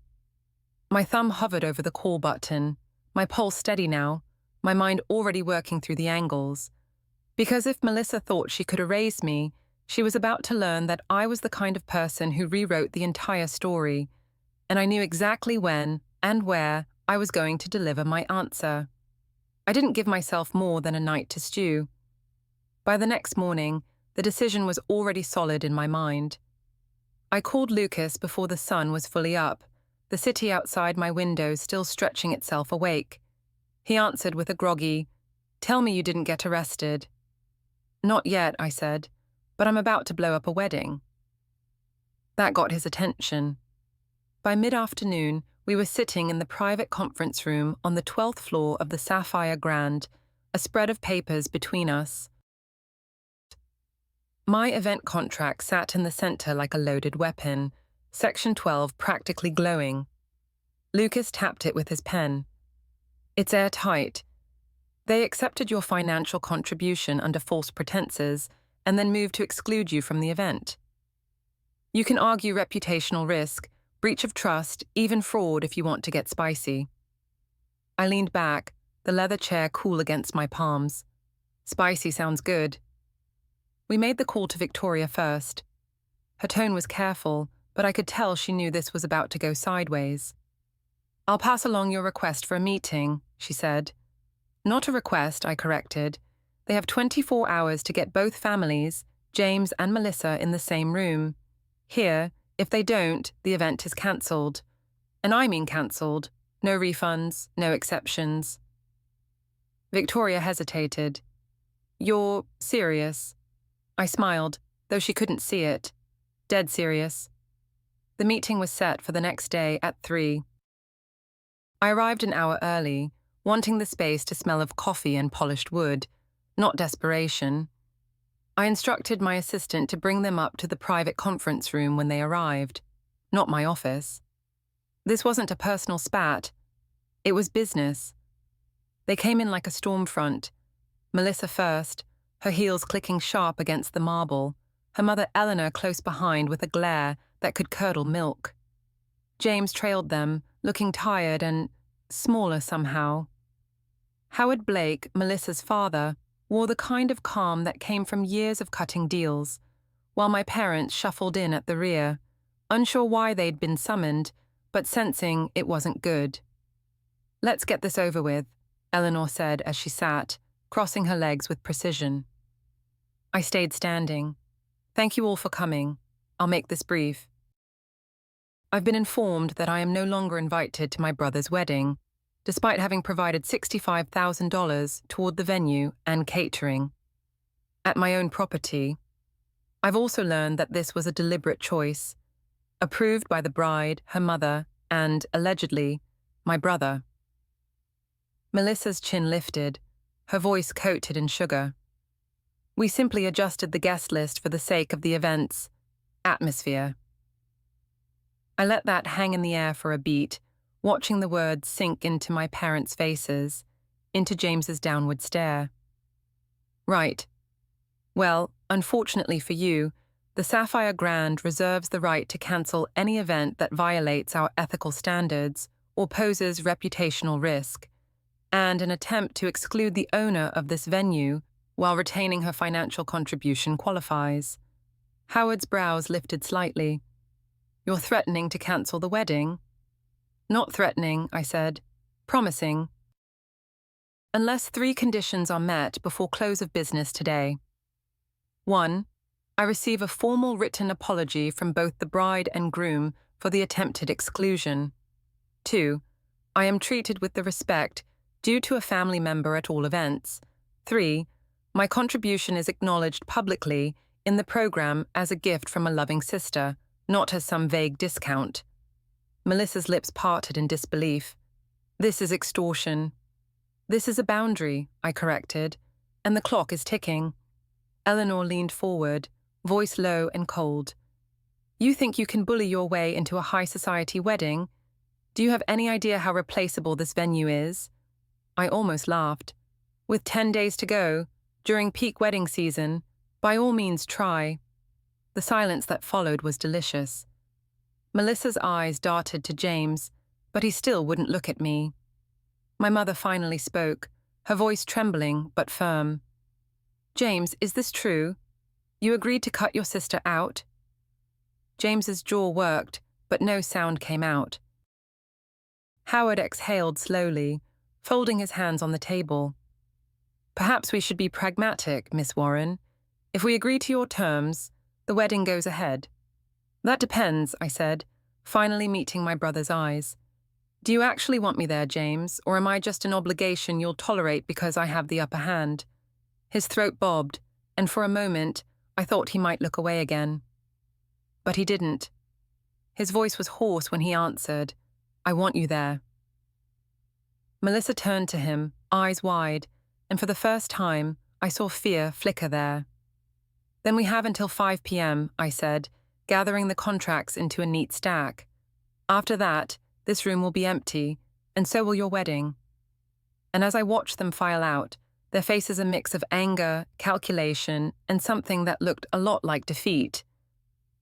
My thumb hovered over the call button, my pulse steady now, my mind already working through the angles. Because if Melissa thought she could erase me, she was about to learn that I was the kind of person who rewrote the entire story, and I knew exactly when and where I was going to deliver my answer. I didn't give myself more than a night to stew. By the next morning, the decision was already solid in my mind. I called Lucas before the sun was fully up, the city outside my window still stretching itself awake. He answered with a groggy, "Tell me you didn't get arrested." "Not yet," I said, "but I'm about to blow up a wedding." That got his attention. By mid-afternoon, we were sitting in the private conference room on the 12th floor of the Sapphire Grand, a spread of papers between us. My event contract sat in the center like a loaded weapon, Section 12 practically glowing. Lucas tapped it with his pen. "It's airtight. They accepted your financial contribution under false pretenses and then moved to exclude you from the event. You can argue reputational risk, breach of trust, even fraud if you want to get spicy." I leaned back, the leather chair cool against my palms. Spicy sounds good. We made the call to Victoria first. Her tone was careful, but I could tell she knew this was about to go sideways. "I'll pass along your request for a meeting," she said. "Not a request," I corrected. "They have 24 hours to get both families, James and Melissa, in the same room. Here, if they don't, the event is cancelled. And I mean cancelled. No refunds, no exceptions." Victoria hesitated. "You're serious?" I smiled, though she couldn't see it. Dead serious. The meeting was set for the next day at 3. I arrived an hour early, wanting the space to smell of coffee and polished wood, not desperation. I instructed my assistant to bring them up to the private conference room when they arrived, not my office. This wasn't a personal spat. It was business. They came in like a storm front. Melissa first, her heels clicking sharp against the marble, her mother Eleanor close behind with a glare that could curdle milk. James trailed them, looking tired and smaller somehow. Howard Blake, Melissa's father, wore the kind of calm that came from years of cutting deals, while my parents shuffled in at the rear, unsure why they'd been summoned, but sensing it wasn't good. "Let's get this over with," Eleanor said as she sat, crossing her legs with precision. I stayed standing. "Thank you all for coming. I'll make this brief. I've been informed that I am no longer invited to my brother's wedding, despite having provided $65,000 toward the venue and catering. At my own property. I've also learned that this was a deliberate choice, approved by the bride, her mother, and, allegedly, my brother." Melissa's chin lifted, her voice coated in sugar. "We simply adjusted the guest list for the sake of the event's atmosphere." I let that hang in the air for a beat, watching the words sink into my parents' faces, into James's downward stare. "Right. Well, unfortunately for you, the Sapphire Grand reserves the right to cancel any event that violates our ethical standards or poses reputational risk, and an attempt to exclude the owner of this venue while retaining her financial contribution qualifies." Howard's brows lifted slightly. "You're threatening to cancel the wedding?" "Not threatening," I said. "Promising. Unless 3 conditions are met before close of business today. 1. I receive a formal written apology from both the bride and groom for the attempted exclusion. 2. I am treated with the respect due to a family member at all events. 3. My contribution is acknowledged publicly in the program as a gift from a loving sister, not as some vague discount." Melissa's lips parted in disbelief. "This is extortion." This is a boundary, I corrected, and the clock is ticking. Eleanor leaned forward, voice low and cold. You think you can bully your way into a high society wedding? Do you have any idea how replaceable this venue is? I almost laughed. With 10 days to go, during peak wedding season, by all means try. The silence that followed was delicious. Melissa's eyes darted to James, but he still wouldn't look at me. My mother finally spoke, her voice trembling but firm. James, is this true? You agreed to cut your sister out? James's jaw worked, but no sound came out. Howard exhaled slowly, folding his hands on the table. Perhaps we should be pragmatic, Miss Warren. If we agree to your terms, the wedding goes ahead. That depends, I said, finally meeting my brother's eyes. Do you actually want me there, James, or am I just an obligation you'll tolerate because I have the upper hand? His throat bobbed, and for a moment, I thought he might look away again. But he didn't. His voice was hoarse when he answered, I want you there. Melissa turned to him, eyes wide, and for the first time, I saw fear flicker there. Then we have until 5 p.m., I said, gathering the contracts into a neat stack. After that, this room will be empty, and so will your wedding. And as I watched them file out, their faces a mix of anger, calculation, and something that looked a lot like defeat,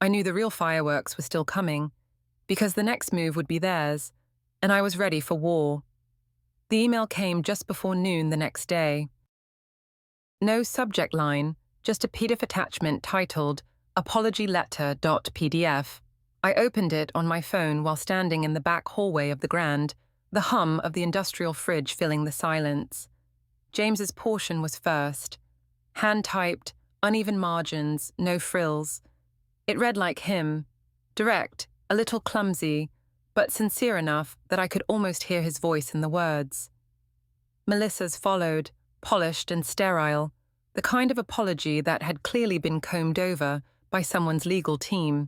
I knew the real fireworks were still coming, because the next move would be theirs, and I was ready for war. The email came just before noon the next day. No subject line, just a PDF attachment titled apologyletter.pdf. I opened it on my phone while standing in the back hallway of the Grand, the hum of the industrial fridge filling the silence. James's portion was first. Hand-typed, uneven margins, no frills. It read like him, direct, a little clumsy, but sincere enough that I could almost hear his voice in the words. Melissa's followed, polished and sterile, the kind of apology that had clearly been combed over by someone's legal team.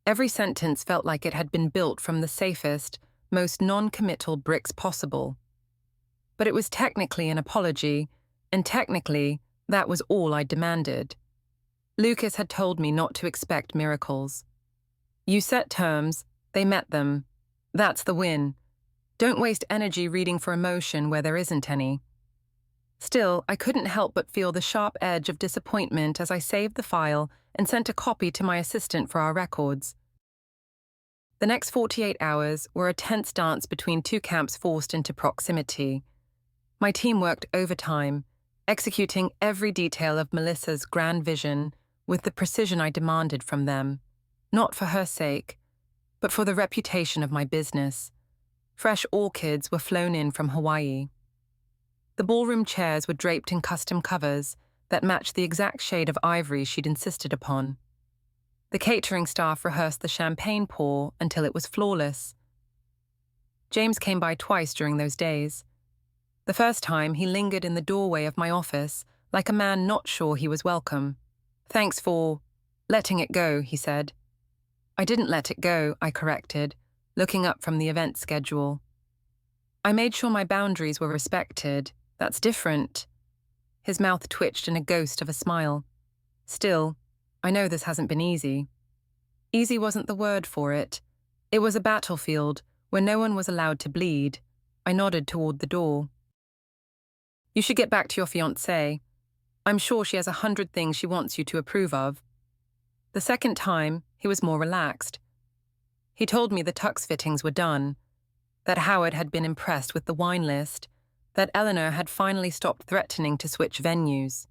Every sentence felt like it had been built from the safest, most non-committal bricks possible. But it was technically an apology, and technically, that was all I demanded. Lucas had told me not to expect miracles. You set terms, they met them. That's the win. Don't waste energy reading for emotion where there isn't any. Still, I couldn't help but feel the sharp edge of disappointment as I saved the file and sent a copy to my assistant for our records. The next 48 hours were a tense dance between two camps forced into proximity. My team worked overtime, executing every detail of Melissa's grand vision with the precision I demanded from them, not for her sake, but for the reputation of my business. Fresh orchids were flown in from Hawaii. The ballroom chairs were draped in custom covers that matched the exact shade of ivory she'd insisted upon. The catering staff rehearsed the champagne pour until it was flawless. James came by twice during those days. The first time, he lingered in the doorway of my office, like a man not sure he was welcome. Thanks for letting it go, he said. I didn't let it go, I corrected, looking up from the event schedule. I made sure my boundaries were respected. That's different. His mouth twitched in a ghost of a smile. Still, I know this hasn't been easy. Easy wasn't the word for it. It was a battlefield where no one was allowed to bleed. I nodded toward the door. You should get back to your fiancé. I'm sure she has 100 things she wants you to approve of. The second time, he was more relaxed. He told me the tux fittings were done, that Howard had been impressed with the wine list, that Eleanor had finally stopped threatening to switch venues.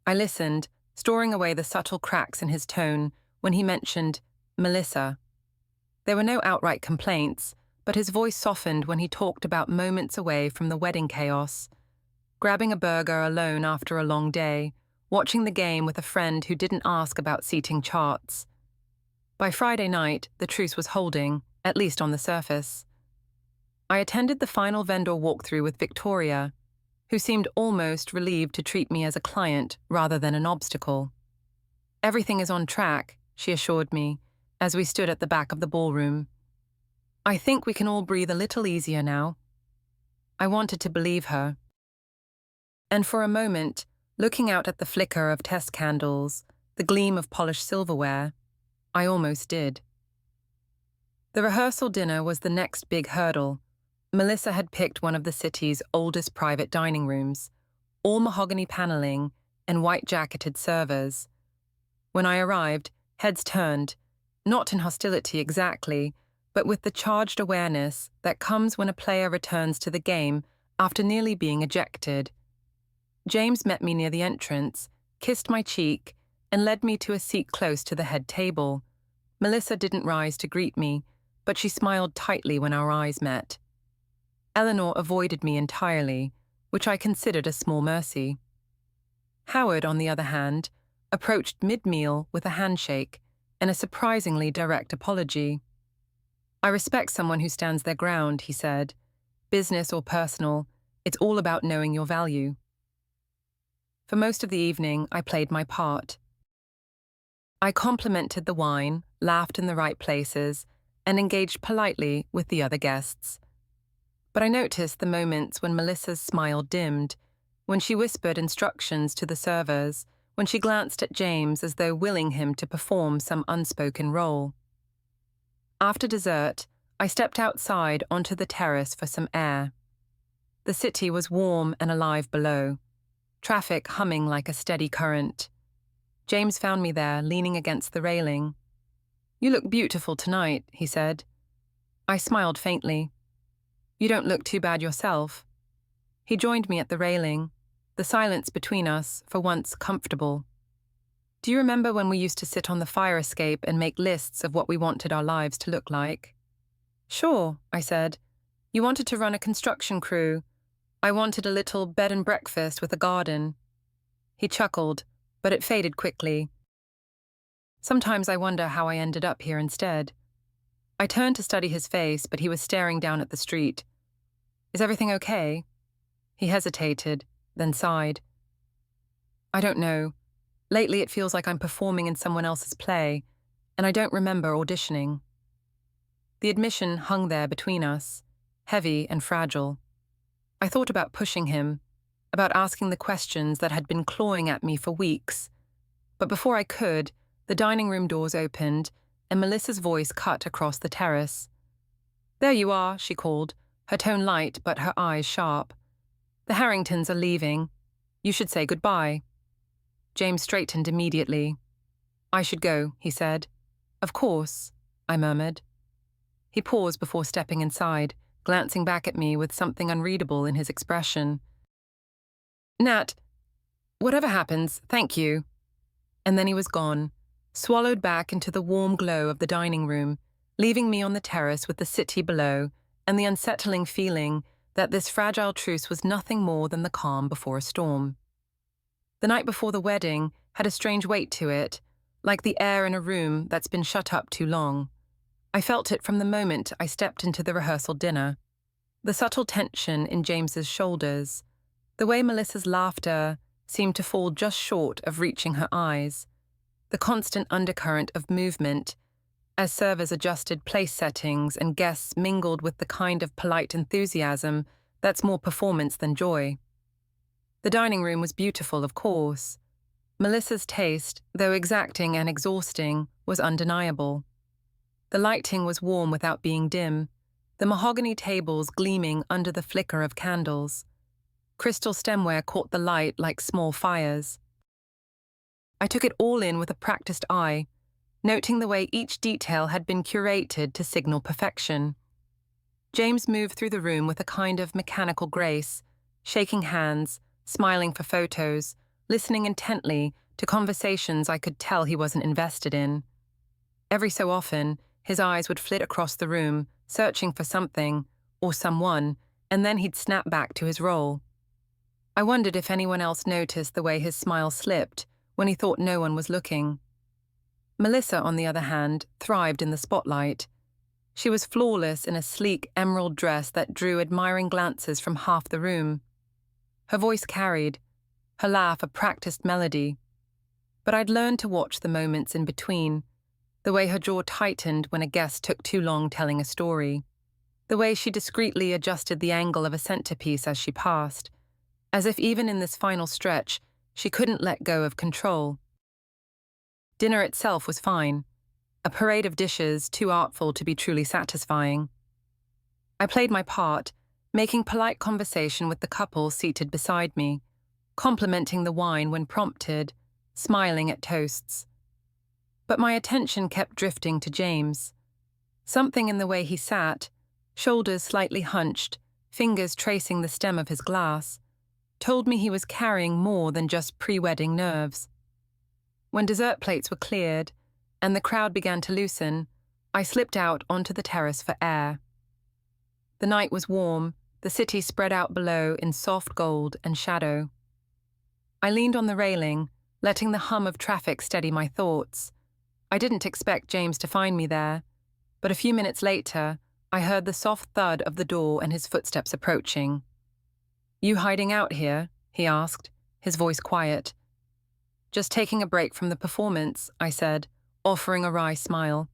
I listened, storing away the subtle cracks in his tone when he mentioned Melissa. There were no outright complaints, but his voice softened when he talked about moments away from the wedding chaos, grabbing a burger alone after a long day, watching the game with a friend who didn't ask about seating charts. By Friday night, the truce was holding, at least on the surface. I attended the final vendor walkthrough with Victoria, who seemed almost relieved to treat me as a client rather than an obstacle. Everything is on track, she assured me, as we stood at the back of the ballroom. I think we can all breathe a little easier now. I wanted to believe her. And for a moment, looking out at the flicker of test candles, the gleam of polished silverware, I almost did. The rehearsal dinner was the next big hurdle. Melissa had picked one of the city's oldest private dining rooms, all mahogany paneling and white-jacketed servers. When I arrived, heads turned, not in hostility exactly, but with the charged awareness that comes when a player returns to the game after nearly being ejected. James met me near the entrance, kissed my cheek, and led me to a seat close to the head table. Melissa didn't rise to greet me, but she smiled tightly when our eyes met. Eleanor avoided me entirely, which I considered a small mercy. Howard, on the other hand, approached mid-meal with a handshake and a surprisingly direct apology. "I respect someone who stands their ground," he said. "Business or personal, it's all about knowing your value." For most of the evening, I played my part. I complimented the wine, laughed in the right places, and engaged politely with the other guests. But I noticed the moments when Melissa's smile dimmed, when she whispered instructions to the servers, when she glanced at James as though willing him to perform some unspoken role. After dessert, I stepped outside onto the terrace for some air. The city was warm and alive below, traffic humming like a steady current. James found me there, leaning against the railing. "You look beautiful tonight," he said. I smiled faintly. "You don't look too bad yourself." He joined me at the railing, the silence between us, for once, comfortable. "Do you remember when we used to sit on the fire escape and make lists of what we wanted our lives to look like?" "Sure," I said. "You wanted to run a construction crew. I wanted a little bed and breakfast with a garden." He chuckled, but it faded quickly. Sometimes I wonder how I ended up here instead. I turned to study his face, but he was staring down at the street. "Is everything okay?" He hesitated, then sighed. "I don't know. Lately it feels like I'm performing in someone else's play, and I don't remember auditioning." The admission hung there between us, heavy and fragile. I thought about pushing him, about asking the questions that had been clawing at me for weeks. But before I could, the dining room doors opened, and Melissa's voice cut across the terrace. "There you are," she called, her tone light but her eyes sharp. "The Harringtons are leaving. You should say goodbye." James straightened immediately. "I should go," he said. "Of course," I murmured. He paused before stepping inside, glancing back at me with something unreadable in his expression. "Nat, whatever happens, thank you." And then he was gone, swallowed back into the warm glow of the dining room, leaving me on the terrace with the city below and the unsettling feeling that this fragile truce was nothing more than the calm before a storm. The night before the wedding had a strange weight to it, like the air in a room that's been shut up too long. I felt it from the moment I stepped into the rehearsal dinner. The subtle tension in James's shoulders, the way Melissa's laughter seemed to fall just short of reaching her eyes, the constant undercurrent of movement as servers adjusted place settings and guests mingled with the kind of polite enthusiasm that's more performance than joy. The dining room was beautiful, of course. Melissa's taste, though exacting and exhausting, was undeniable. The lighting was warm without being dim, the mahogany tables gleaming under the flicker of candles. Crystal stemware caught the light like small fires. I took it all in with a practiced eye, noting the way each detail had been curated to signal perfection. James moved through the room with a kind of mechanical grace, shaking hands, smiling for photos, listening intently to conversations I could tell he wasn't invested in. Every so often, his eyes would flit across the room, searching for something, or someone, and then he'd snap back to his role. I wondered if anyone else noticed the way his smile slipped when he thought no one was looking. Melissa, on the other hand, thrived in the spotlight. She was flawless in a sleek emerald dress that drew admiring glances from half the room. Her voice carried, her laugh a practiced melody. But I'd learned to watch the moments in between, the way her jaw tightened when a guest took too long telling a story, The way she discreetly adjusted the angle of a centerpiece as she passed, as if even in this final stretch, she couldn't let go of control. Dinner itself was fine, a parade of dishes too artful to be truly satisfying. I played my part, making polite conversation with the couple seated beside me, complimenting the wine when prompted, smiling at toasts. But my attention kept drifting to James. Something in the way he sat, shoulders slightly hunched, fingers tracing the stem of his glass, told me he was carrying more than just pre-wedding nerves. When dessert plates were cleared and the crowd began to loosen, I slipped out onto the terrace for air. The night was warm, the city spread out below in soft gold and shadow. I leaned on the railing, letting the hum of traffic steady my thoughts. I didn't expect James to find me there, but a few minutes later, I heard the soft thud of the door and his footsteps approaching. "You hiding out here?" he asked, his voice quiet. "Just taking a break from the performance," I said, offering a wry smile.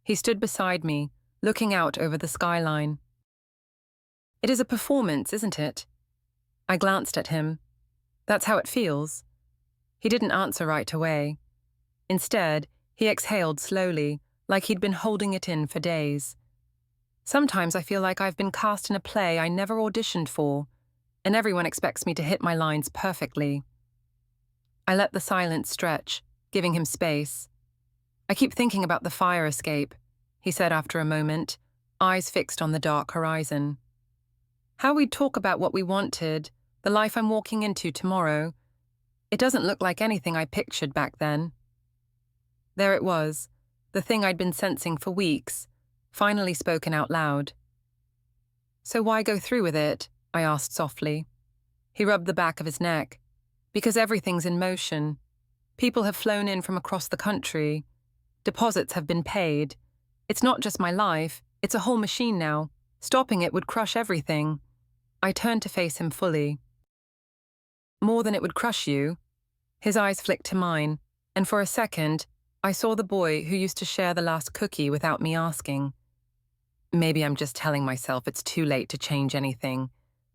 He stood beside me, looking out over the skyline. "It is a performance, isn't it?" I glanced at him. "That's how it feels." He didn't answer right away. Instead, he exhaled slowly, like he'd been holding it in for days. "Sometimes I feel like I've been cast in a play I never auditioned for, and everyone expects me to hit my lines perfectly." I let the silence stretch, giving him space. "I keep thinking about the fire escape," he said after a moment, eyes fixed on the dark horizon. "How we'd talk about what we wanted, the life I'm walking into tomorrow. It doesn't look like anything I pictured back then." There it was, the thing I'd been sensing for weeks, finally spoken out loud. "So why go through with it?" I asked softly. He rubbed the back of his neck. "Because everything's in motion. People have flown in from across the country. Deposits have been paid. It's not just my life, it's a whole machine now. Stopping it would crush everything." I turned to face him fully. "More than it would crush you." His eyes flicked to mine, and for a second, I saw the boy who used to share the last cookie without me asking. Maybe I'm just telling myself it's too late to change anything.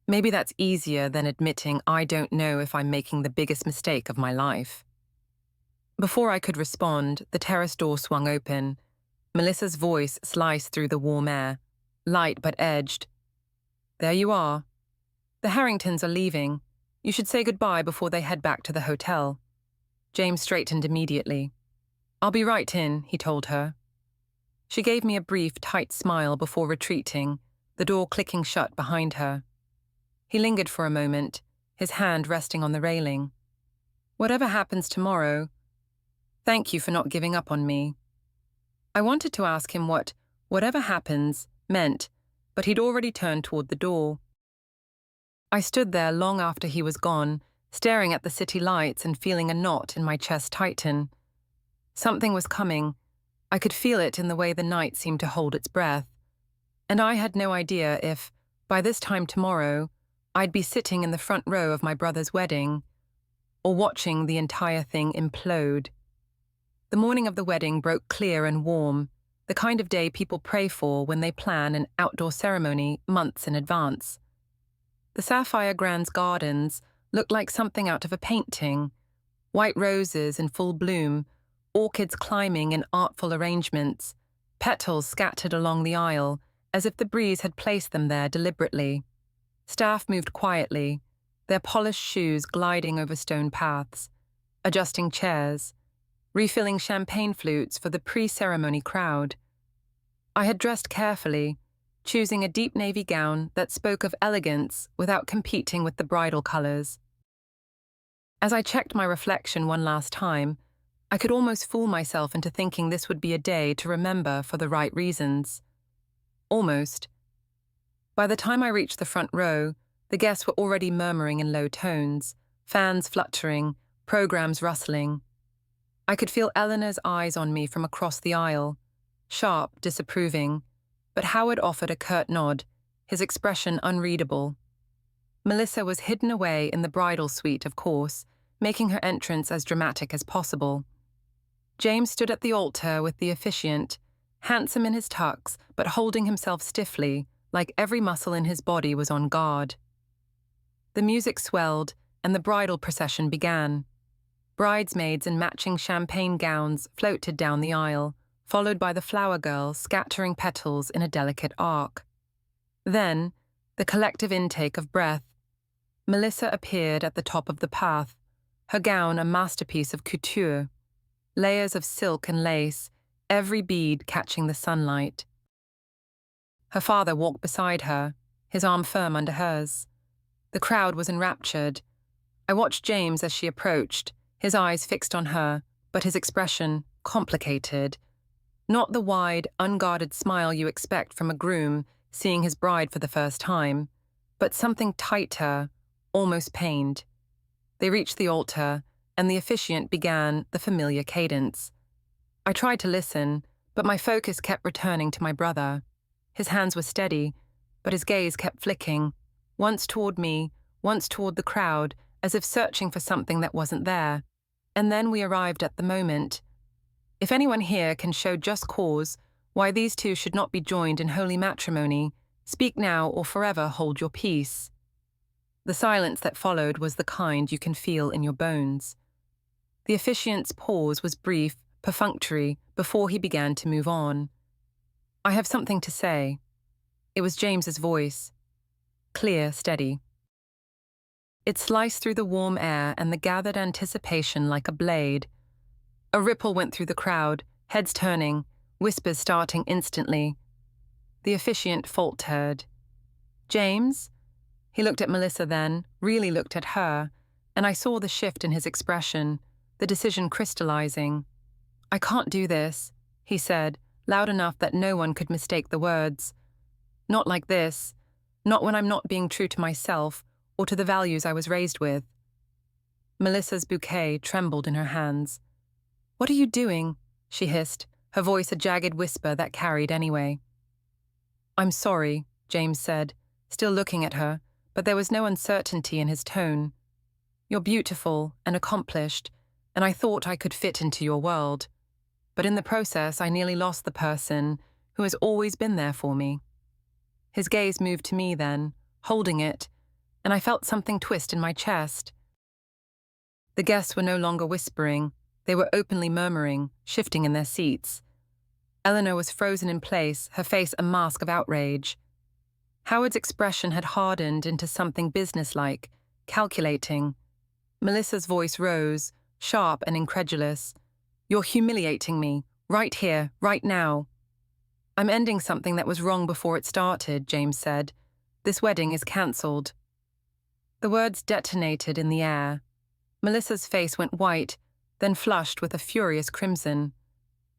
Maybe that's easier than admitting I don't know if I'm making the biggest mistake of my life. Before I could respond, the terrace door swung open. Melissa's voice sliced through the warm air, light but edged. "There you are. The Harringtons are leaving. You should say goodbye before they head back to the hotel." James straightened immediately. "I'll be right in," he told her. She gave me a brief, tight smile before retreating, the door clicking shut behind her. He lingered for a moment, his hand resting on the railing. "Whatever happens tomorrow, thank you for not giving up on me." I wanted to ask him what "whatever happens" meant, but he'd already turned toward the door. I stood there long after he was gone, staring at the city lights and feeling a knot in my chest tighten. Something was coming. I could feel it in the way the night seemed to hold its breath. And I had no idea if, by this time tomorrow, I'd be sitting in the front row of my brother's wedding, or watching the entire thing implode. The morning of the wedding broke clear and warm, the kind of day people pray for when they plan an outdoor ceremony months in advance. The Sapphire Grand's gardens looked like something out of a painting, white roses in full bloom, orchids climbing in artful arrangements, petals scattered along the aisle as if the breeze had placed them there deliberately. Staff moved quietly, their polished shoes gliding over stone paths, adjusting chairs, refilling champagne flutes for the pre-ceremony crowd. I had dressed carefully, choosing a deep navy gown that spoke of elegance without competing with the bridal colors. As I checked my reflection one last time, I could almost fool myself into thinking this would be a day to remember for the right reasons. Almost. By the time I reached the front row, the guests were already murmuring in low tones, fans fluttering, programs rustling. I could feel Eleanor's eyes on me from across the aisle, sharp, disapproving, but Howard offered a curt nod, his expression unreadable. Melissa was hidden away in the bridal suite, of course, making her entrance as dramatic as possible. James stood at the altar with the officiant, handsome in his tux, but holding himself stiffly, like every muscle in his body was on guard. The music swelled, and the bridal procession began. Bridesmaids in matching champagne gowns floated down the aisle, followed by the flower girls scattering petals in a delicate arc. Then, the collective intake of breath. Melissa appeared at the top of the path, her gown a masterpiece of couture, layers of silk and lace, every bead catching the sunlight. Her father walked beside her, his arm firm under hers. The crowd was enraptured. I watched James as she approached, his eyes fixed on her, but his expression complicated. Not the wide, unguarded smile you expect from a groom seeing his bride for the first time, but something tighter, almost pained. They reached the altar, and the officiant began the familiar cadence. I tried to listen, but my focus kept returning to my brother. His hands were steady, but his gaze kept flicking, once toward me, once toward the crowd, as if searching for something that wasn't there. And then we arrived at the moment. If anyone here can show just cause why these two should not be joined in holy matrimony, speak now or forever hold your peace. The silence that followed was the kind you can feel in your bones. The officiant's pause was brief, perfunctory, before he began to move on. "I have something to say." It was James's voice. Clear, steady. It sliced through the warm air and the gathered anticipation like a blade. A ripple went through the crowd, heads turning, whispers starting instantly. The officiant faltered. "James?" He looked at Melissa then, really looked at her, and I saw the shift in his expression, the decision crystallizing. "I can't do this," he said, loud enough that no one could mistake the words. "Not like this. Not when I'm not being true to myself or to the values I was raised with." Melissa's bouquet trembled in her hands. "What are you doing?" she hissed, her voice a jagged whisper that carried anyway. "I'm sorry," James said, still looking at her, but there was no uncertainty in his tone. "You're beautiful and accomplished, and I thought I could fit into your world. But in the process, I nearly lost the person who has always been there for me." His gaze moved to me then, holding it, and I felt something twist in my chest. The guests were no longer whispering. They were openly murmuring, shifting in their seats. Eleanor was frozen in place, her face a mask of outrage. Howard's expression had hardened into something businesslike, calculating. Melissa's voice rose, sharp and incredulous. "You're humiliating me, right here, right now." "I'm ending something that was wrong before it started," James said. "This wedding is cancelled." The words detonated in the air. Melissa's face went white, then flushed with a furious crimson.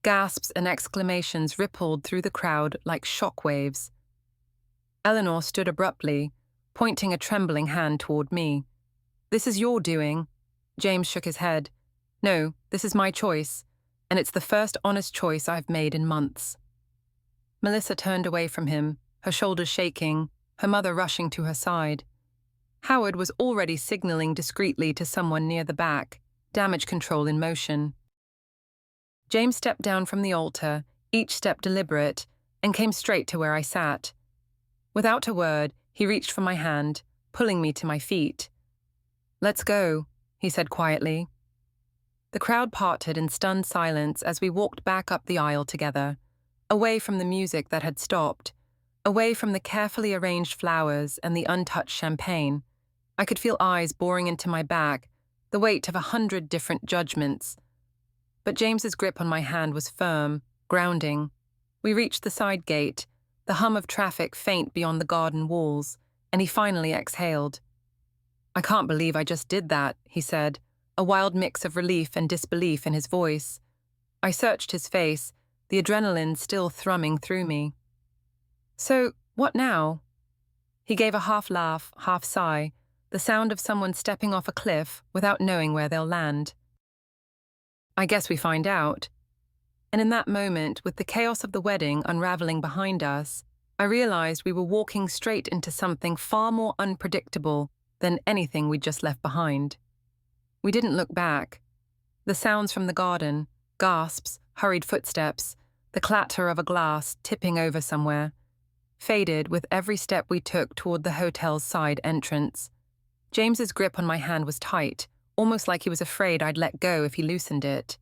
Gasps and exclamations rippled through the crowd like shock waves. Eleanor stood abruptly, pointing a trembling hand toward me. "This is your doing." James shook his head. "No, this is my choice, and it's the first honest choice I've made in months." Melissa turned away from him, her shoulders shaking, her mother rushing to her side. Howard was already signaling discreetly to someone near the back, damage control in motion. James stepped down from the altar, each step deliberate, and came straight to where I sat. Without a word, he reached for my hand, pulling me to my feet. "Let's go," he said quietly. The crowd parted in stunned silence as we walked back up the aisle together, away from the music that had stopped, away from the carefully arranged flowers and the untouched champagne. I could feel eyes boring into my back, the weight of 100 different judgments. But James's grip on my hand was firm, grounding. We reached the side gate, the hum of traffic faint beyond the garden walls, and he finally exhaled. "I can't believe I just did that," he said, a wild mix of relief and disbelief in his voice. I searched his face, the adrenaline still thrumming through me. "So, what now?" He gave a half laugh, half sigh, the sound of someone stepping off a cliff without knowing where they'll land. "I guess we find out." And in that moment, with the chaos of the wedding unraveling behind us, I realized we were walking straight into something far more unpredictable than anything we'd just left behind. We didn't look back. The sounds from the garden, gasps, hurried footsteps, the clatter of a glass tipping over somewhere, faded with every step we took toward the hotel's side entrance. James's grip on my hand was tight, almost like he was afraid I'd let go if he loosened it.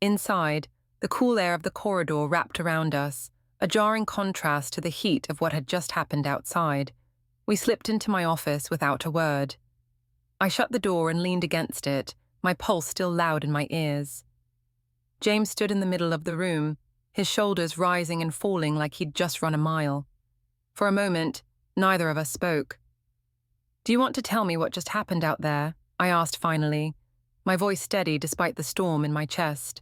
Inside, the cool air of the corridor wrapped around us, a jarring contrast to the heat of what had just happened outside. We slipped into my office without a word. I shut the door and leaned against it, my pulse still loud in my ears. James stood in the middle of the room, his shoulders rising and falling like he'd just run a mile. For a moment, neither of us spoke. "Do you want to tell me what just happened out there?" I asked finally, my voice steady despite the storm in my chest.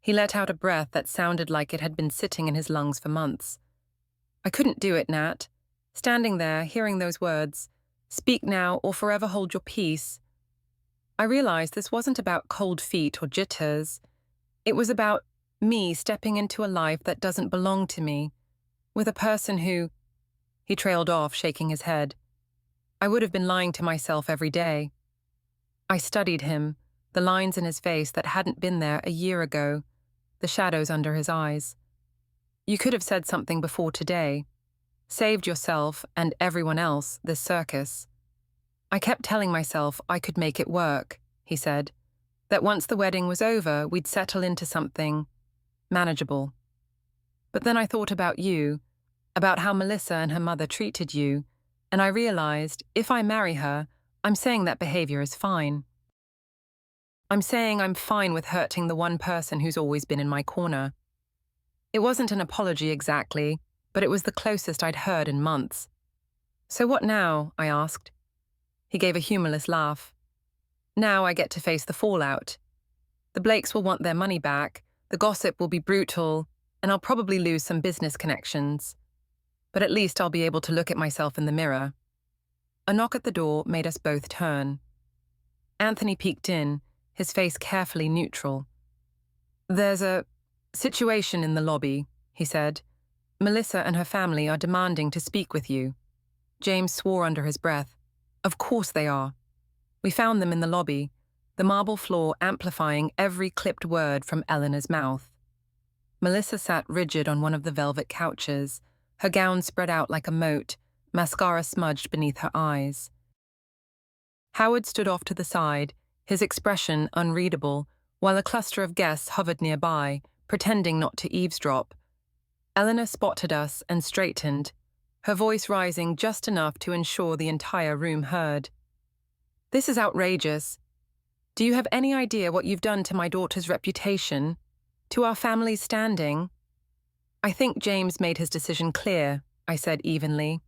He let out a breath that sounded like it had been sitting in his lungs for months. I couldn't do it, Nat. Standing there, hearing those words, "Speak now or forever hold your peace." I realized this wasn't about cold feet or jitters. It was about me stepping into a life that doesn't belong to me, with a person who... He trailed off, shaking his head. I would have been lying to myself every day. I studied him, the lines in his face that hadn't been there a year ago, the shadows under his eyes. You could have said something before today. Saved yourself and everyone else this circus. I kept telling myself I could make it work, he said, that once the wedding was over, we'd settle into something manageable. But then I thought about you, about how Melissa and her mother treated you, and I realized if I marry her, I'm saying that behavior is fine. I'm saying I'm fine with hurting the one person who's always been in my corner. It wasn't an apology exactly, but it was the closest I'd heard in months. "So what now?" I asked. He gave a humorless laugh. "Now I get to face the fallout. The Blakes will want their money back, the gossip will be brutal, and I'll probably lose some business connections. But at least I'll be able to look at myself in the mirror." A knock at the door made us both turn. Anthony peeked in, his face carefully neutral. "There's a situation in the lobby," he said. "Melissa and her family are demanding to speak with you." James swore under his breath. "Of course they are." We found them in the lobby, the marble floor amplifying every clipped word from Eleanor's mouth. Melissa sat rigid on one of the velvet couches, her gown spread out like a moat, mascara smudged beneath her eyes. Howard stood off to the side, his expression unreadable, while a cluster of guests hovered nearby, pretending not to eavesdrop. Eleanor spotted us and straightened, her voice rising just enough to ensure the entire room heard. "This is outrageous. Do you have any idea what you've done to my daughter's reputation? To our family's standing?" "I think James made his decision clear," I said evenly.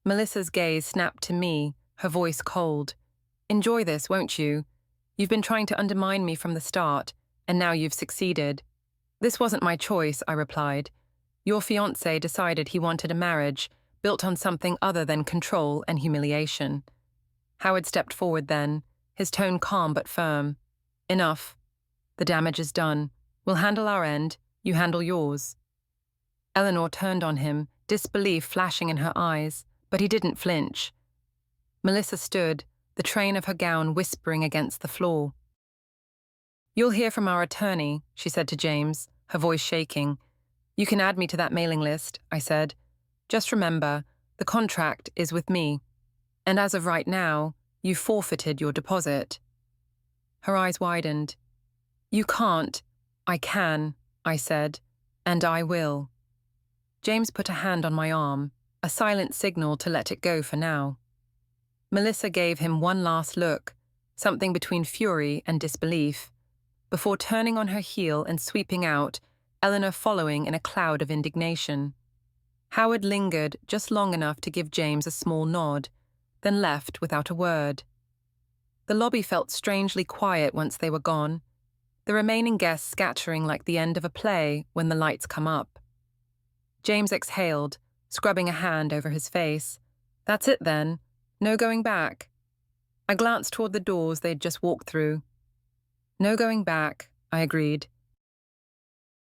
Melissa's gaze snapped to me, her voice cold. "Enjoy this, won't you? You've been trying to undermine me from the start, and now you've succeeded." "This wasn't my choice," I replied. "Your fiancé decided he wanted a marriage built on something other than control and humiliation." Howard stepped forward then, his tone calm but firm. "Enough. The damage is done. We'll handle our end, you handle yours." Eleanor turned on him, disbelief flashing in her eyes, but he didn't flinch. Melissa stood, the train of her gown whispering against the floor. "You'll hear from our attorney," she said to James, her voice shaking. "You can add me to that mailing list," I said. "Just remember, the contract is with me. And as of right now, you've forfeited your deposit." Her eyes widened. "You can't." "I can," I said, "and I will." James put a hand on my arm, a silent signal to let it go for now. Melissa gave him one last look, something between fury and disbelief, before turning on her heel and sweeping out, Eleanor following in a cloud of indignation. Howard lingered just long enough to give James a small nod, then left without a word. The lobby felt strangely quiet once they were gone, the remaining guests scattering like the end of a play when the lights come up. James exhaled, scrubbing a hand over his face. "That's it then. No going back." I glanced toward the doors they'd just walked through. "No going back," I agreed.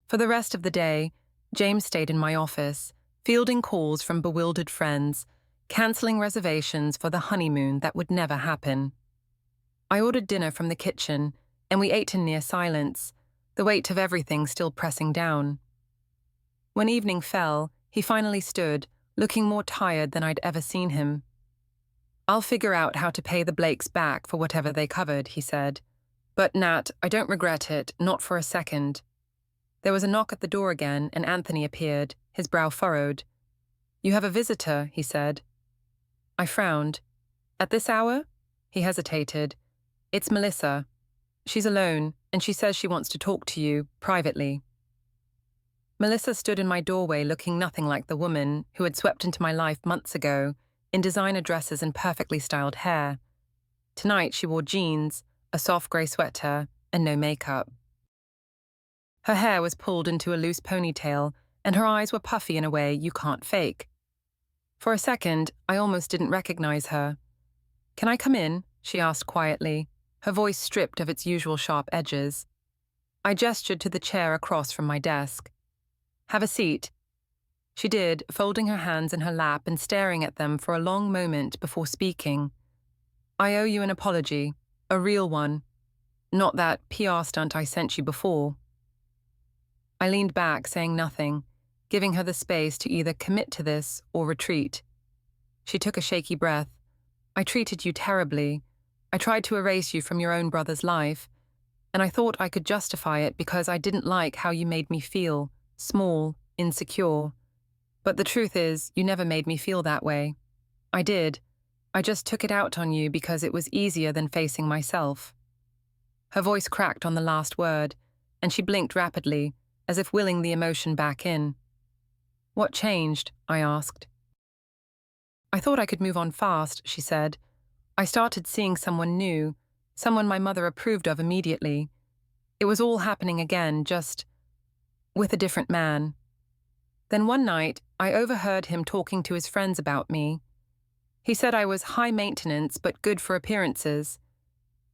For the rest of the day, James stayed in my office, fielding calls from bewildered friends, cancelling reservations for the honeymoon that would never happen. I ordered dinner from the kitchen, and we ate in near silence, the weight of everything still pressing down. When evening fell, he finally stood, looking more tired than I'd ever seen him. "I'll figure out how to pay the Blakes back for whatever they covered," he said. "But Nat, I don't regret it, not for a second." There was a knock at the door again, and Anthony appeared, his brow furrowed. "You have a visitor," he said. I frowned. "At this hour?" He hesitated. "It's Melissa. She's alone, and she says she wants to talk to you, privately." Melissa stood in my doorway looking nothing like the woman who had swept into my life months ago, in designer dresses and perfectly styled hair. Tonight she wore jeans, a soft grey sweater, and no makeup. Her hair was pulled into a loose ponytail, and her eyes were puffy in a way you can't fake. For a second, I almost didn't recognize her. "Can I come in?" she asked quietly, her voice stripped of its usual sharp edges. I gestured to the chair across from my desk. "Have a seat." She did, folding her hands in her lap and staring at them for a long moment before speaking. "I owe you an apology, a real one. Not that PR stunt I sent you before." I leaned back, saying nothing, giving her the space to either commit to this or retreat. She took a shaky breath. "I treated you terribly. I tried to erase you from your own brother's life, and I thought I could justify it because I didn't like how you made me feel, small, insecure. But the truth is, you never made me feel that way. I did. I just took it out on you because it was easier than facing myself." Her voice cracked on the last word, and she blinked rapidly, as if willing the emotion back in. "What changed?" I asked. "I thought I could move on fast," she said. "I started seeing someone new, someone my mother approved of immediately. It was all happening again, just with a different man. Then one night, I overheard him talking to his friends about me. He said I was high maintenance but good for appearances.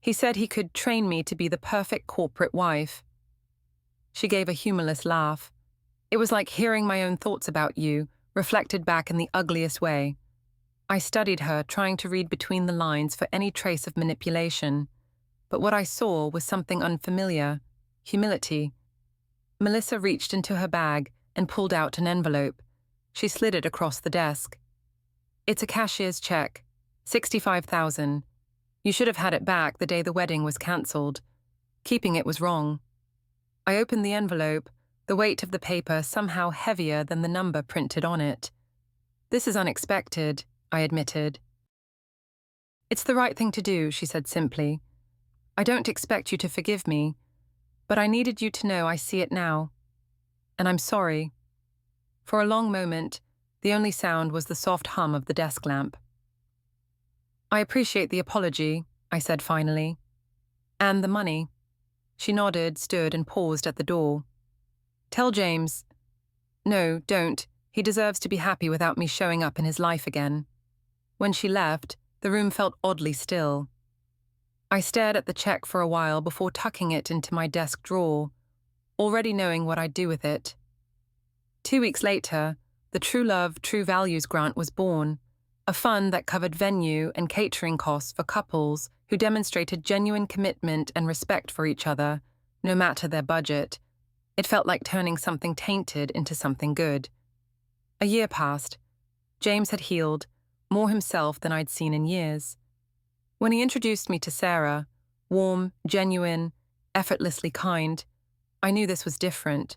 He said he could train me to be the perfect corporate wife." She gave a humorless laugh. "It was like hearing my own thoughts about you, reflected back in the ugliest way." I studied her, trying to read between the lines for any trace of manipulation. But what I saw was something unfamiliar: humility. Melissa reached into her bag and pulled out an envelope. She slid it across the desk. "It's a cashier's check, $65,000. You should have had it back the day the wedding was cancelled. Keeping it was wrong." I opened the envelope, the weight of the paper somehow heavier than the number printed on it. "This is unexpected," I admitted. "It's the right thing to do," she said simply. "I don't expect you to forgive me, but I needed you to know I see it now. And I'm sorry." For a long moment, the only sound was the soft hum of the desk lamp. "I appreciate the apology," I said finally. "And the money." She nodded, stood, and paused at the door. "Tell James—" "No, don't. He deserves to be happy without me showing up in his life again." When she left, the room felt oddly still. I stared at the check for a while before tucking it into my desk drawer, already knowing what I'd do with it. 2 weeks later, the True Love, True Values grant was born, a fund that covered venue and catering costs for couples who demonstrated genuine commitment and respect for each other, no matter their budget. It felt like turning something tainted into something good. A year passed. James had healed, more himself than I'd seen in years. When he introduced me to Sarah, warm, genuine, effortlessly kind, I knew this was different.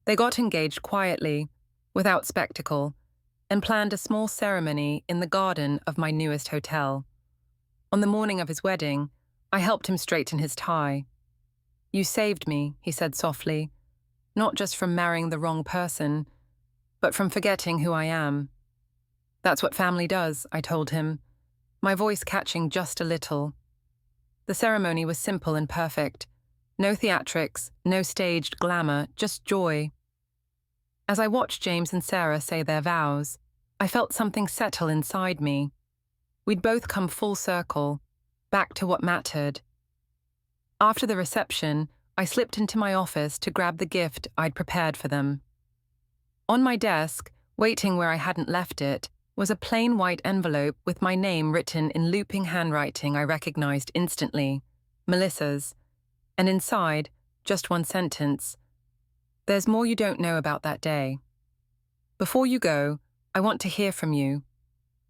They got engaged quietly, without spectacle, and planned a small ceremony in the garden of my newest hotel. On the morning of his wedding, I helped him straighten his tie. "You saved me," he said softly, "not just from marrying the wrong person, but from forgetting who I am." "That's what family does," I told him, my voice catching just a little. The ceremony was simple and perfect. No theatrics, no staged glamour, just joy. As I watched James and Sarah say their vows, I felt something settle inside me. We'd both come full circle, back to what mattered. After the reception, I slipped into my office to grab the gift I'd prepared for them. On my desk, waiting where I hadn't left it, was a plain white envelope with my name written in looping handwriting I recognized instantly, Melissa's, and inside, just one sentence: There's more you don't know about that day. Before you go, I want to hear from you.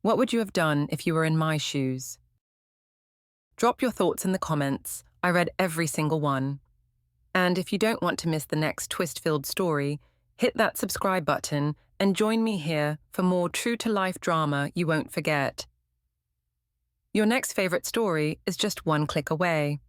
What would you have done if you were in my shoes? Drop your thoughts in the comments. I read every single one. And if you don't want to miss the next twist-filled story, hit that subscribe button and join me here for more true-to-life drama you won't forget. Your next favorite story is just one click away.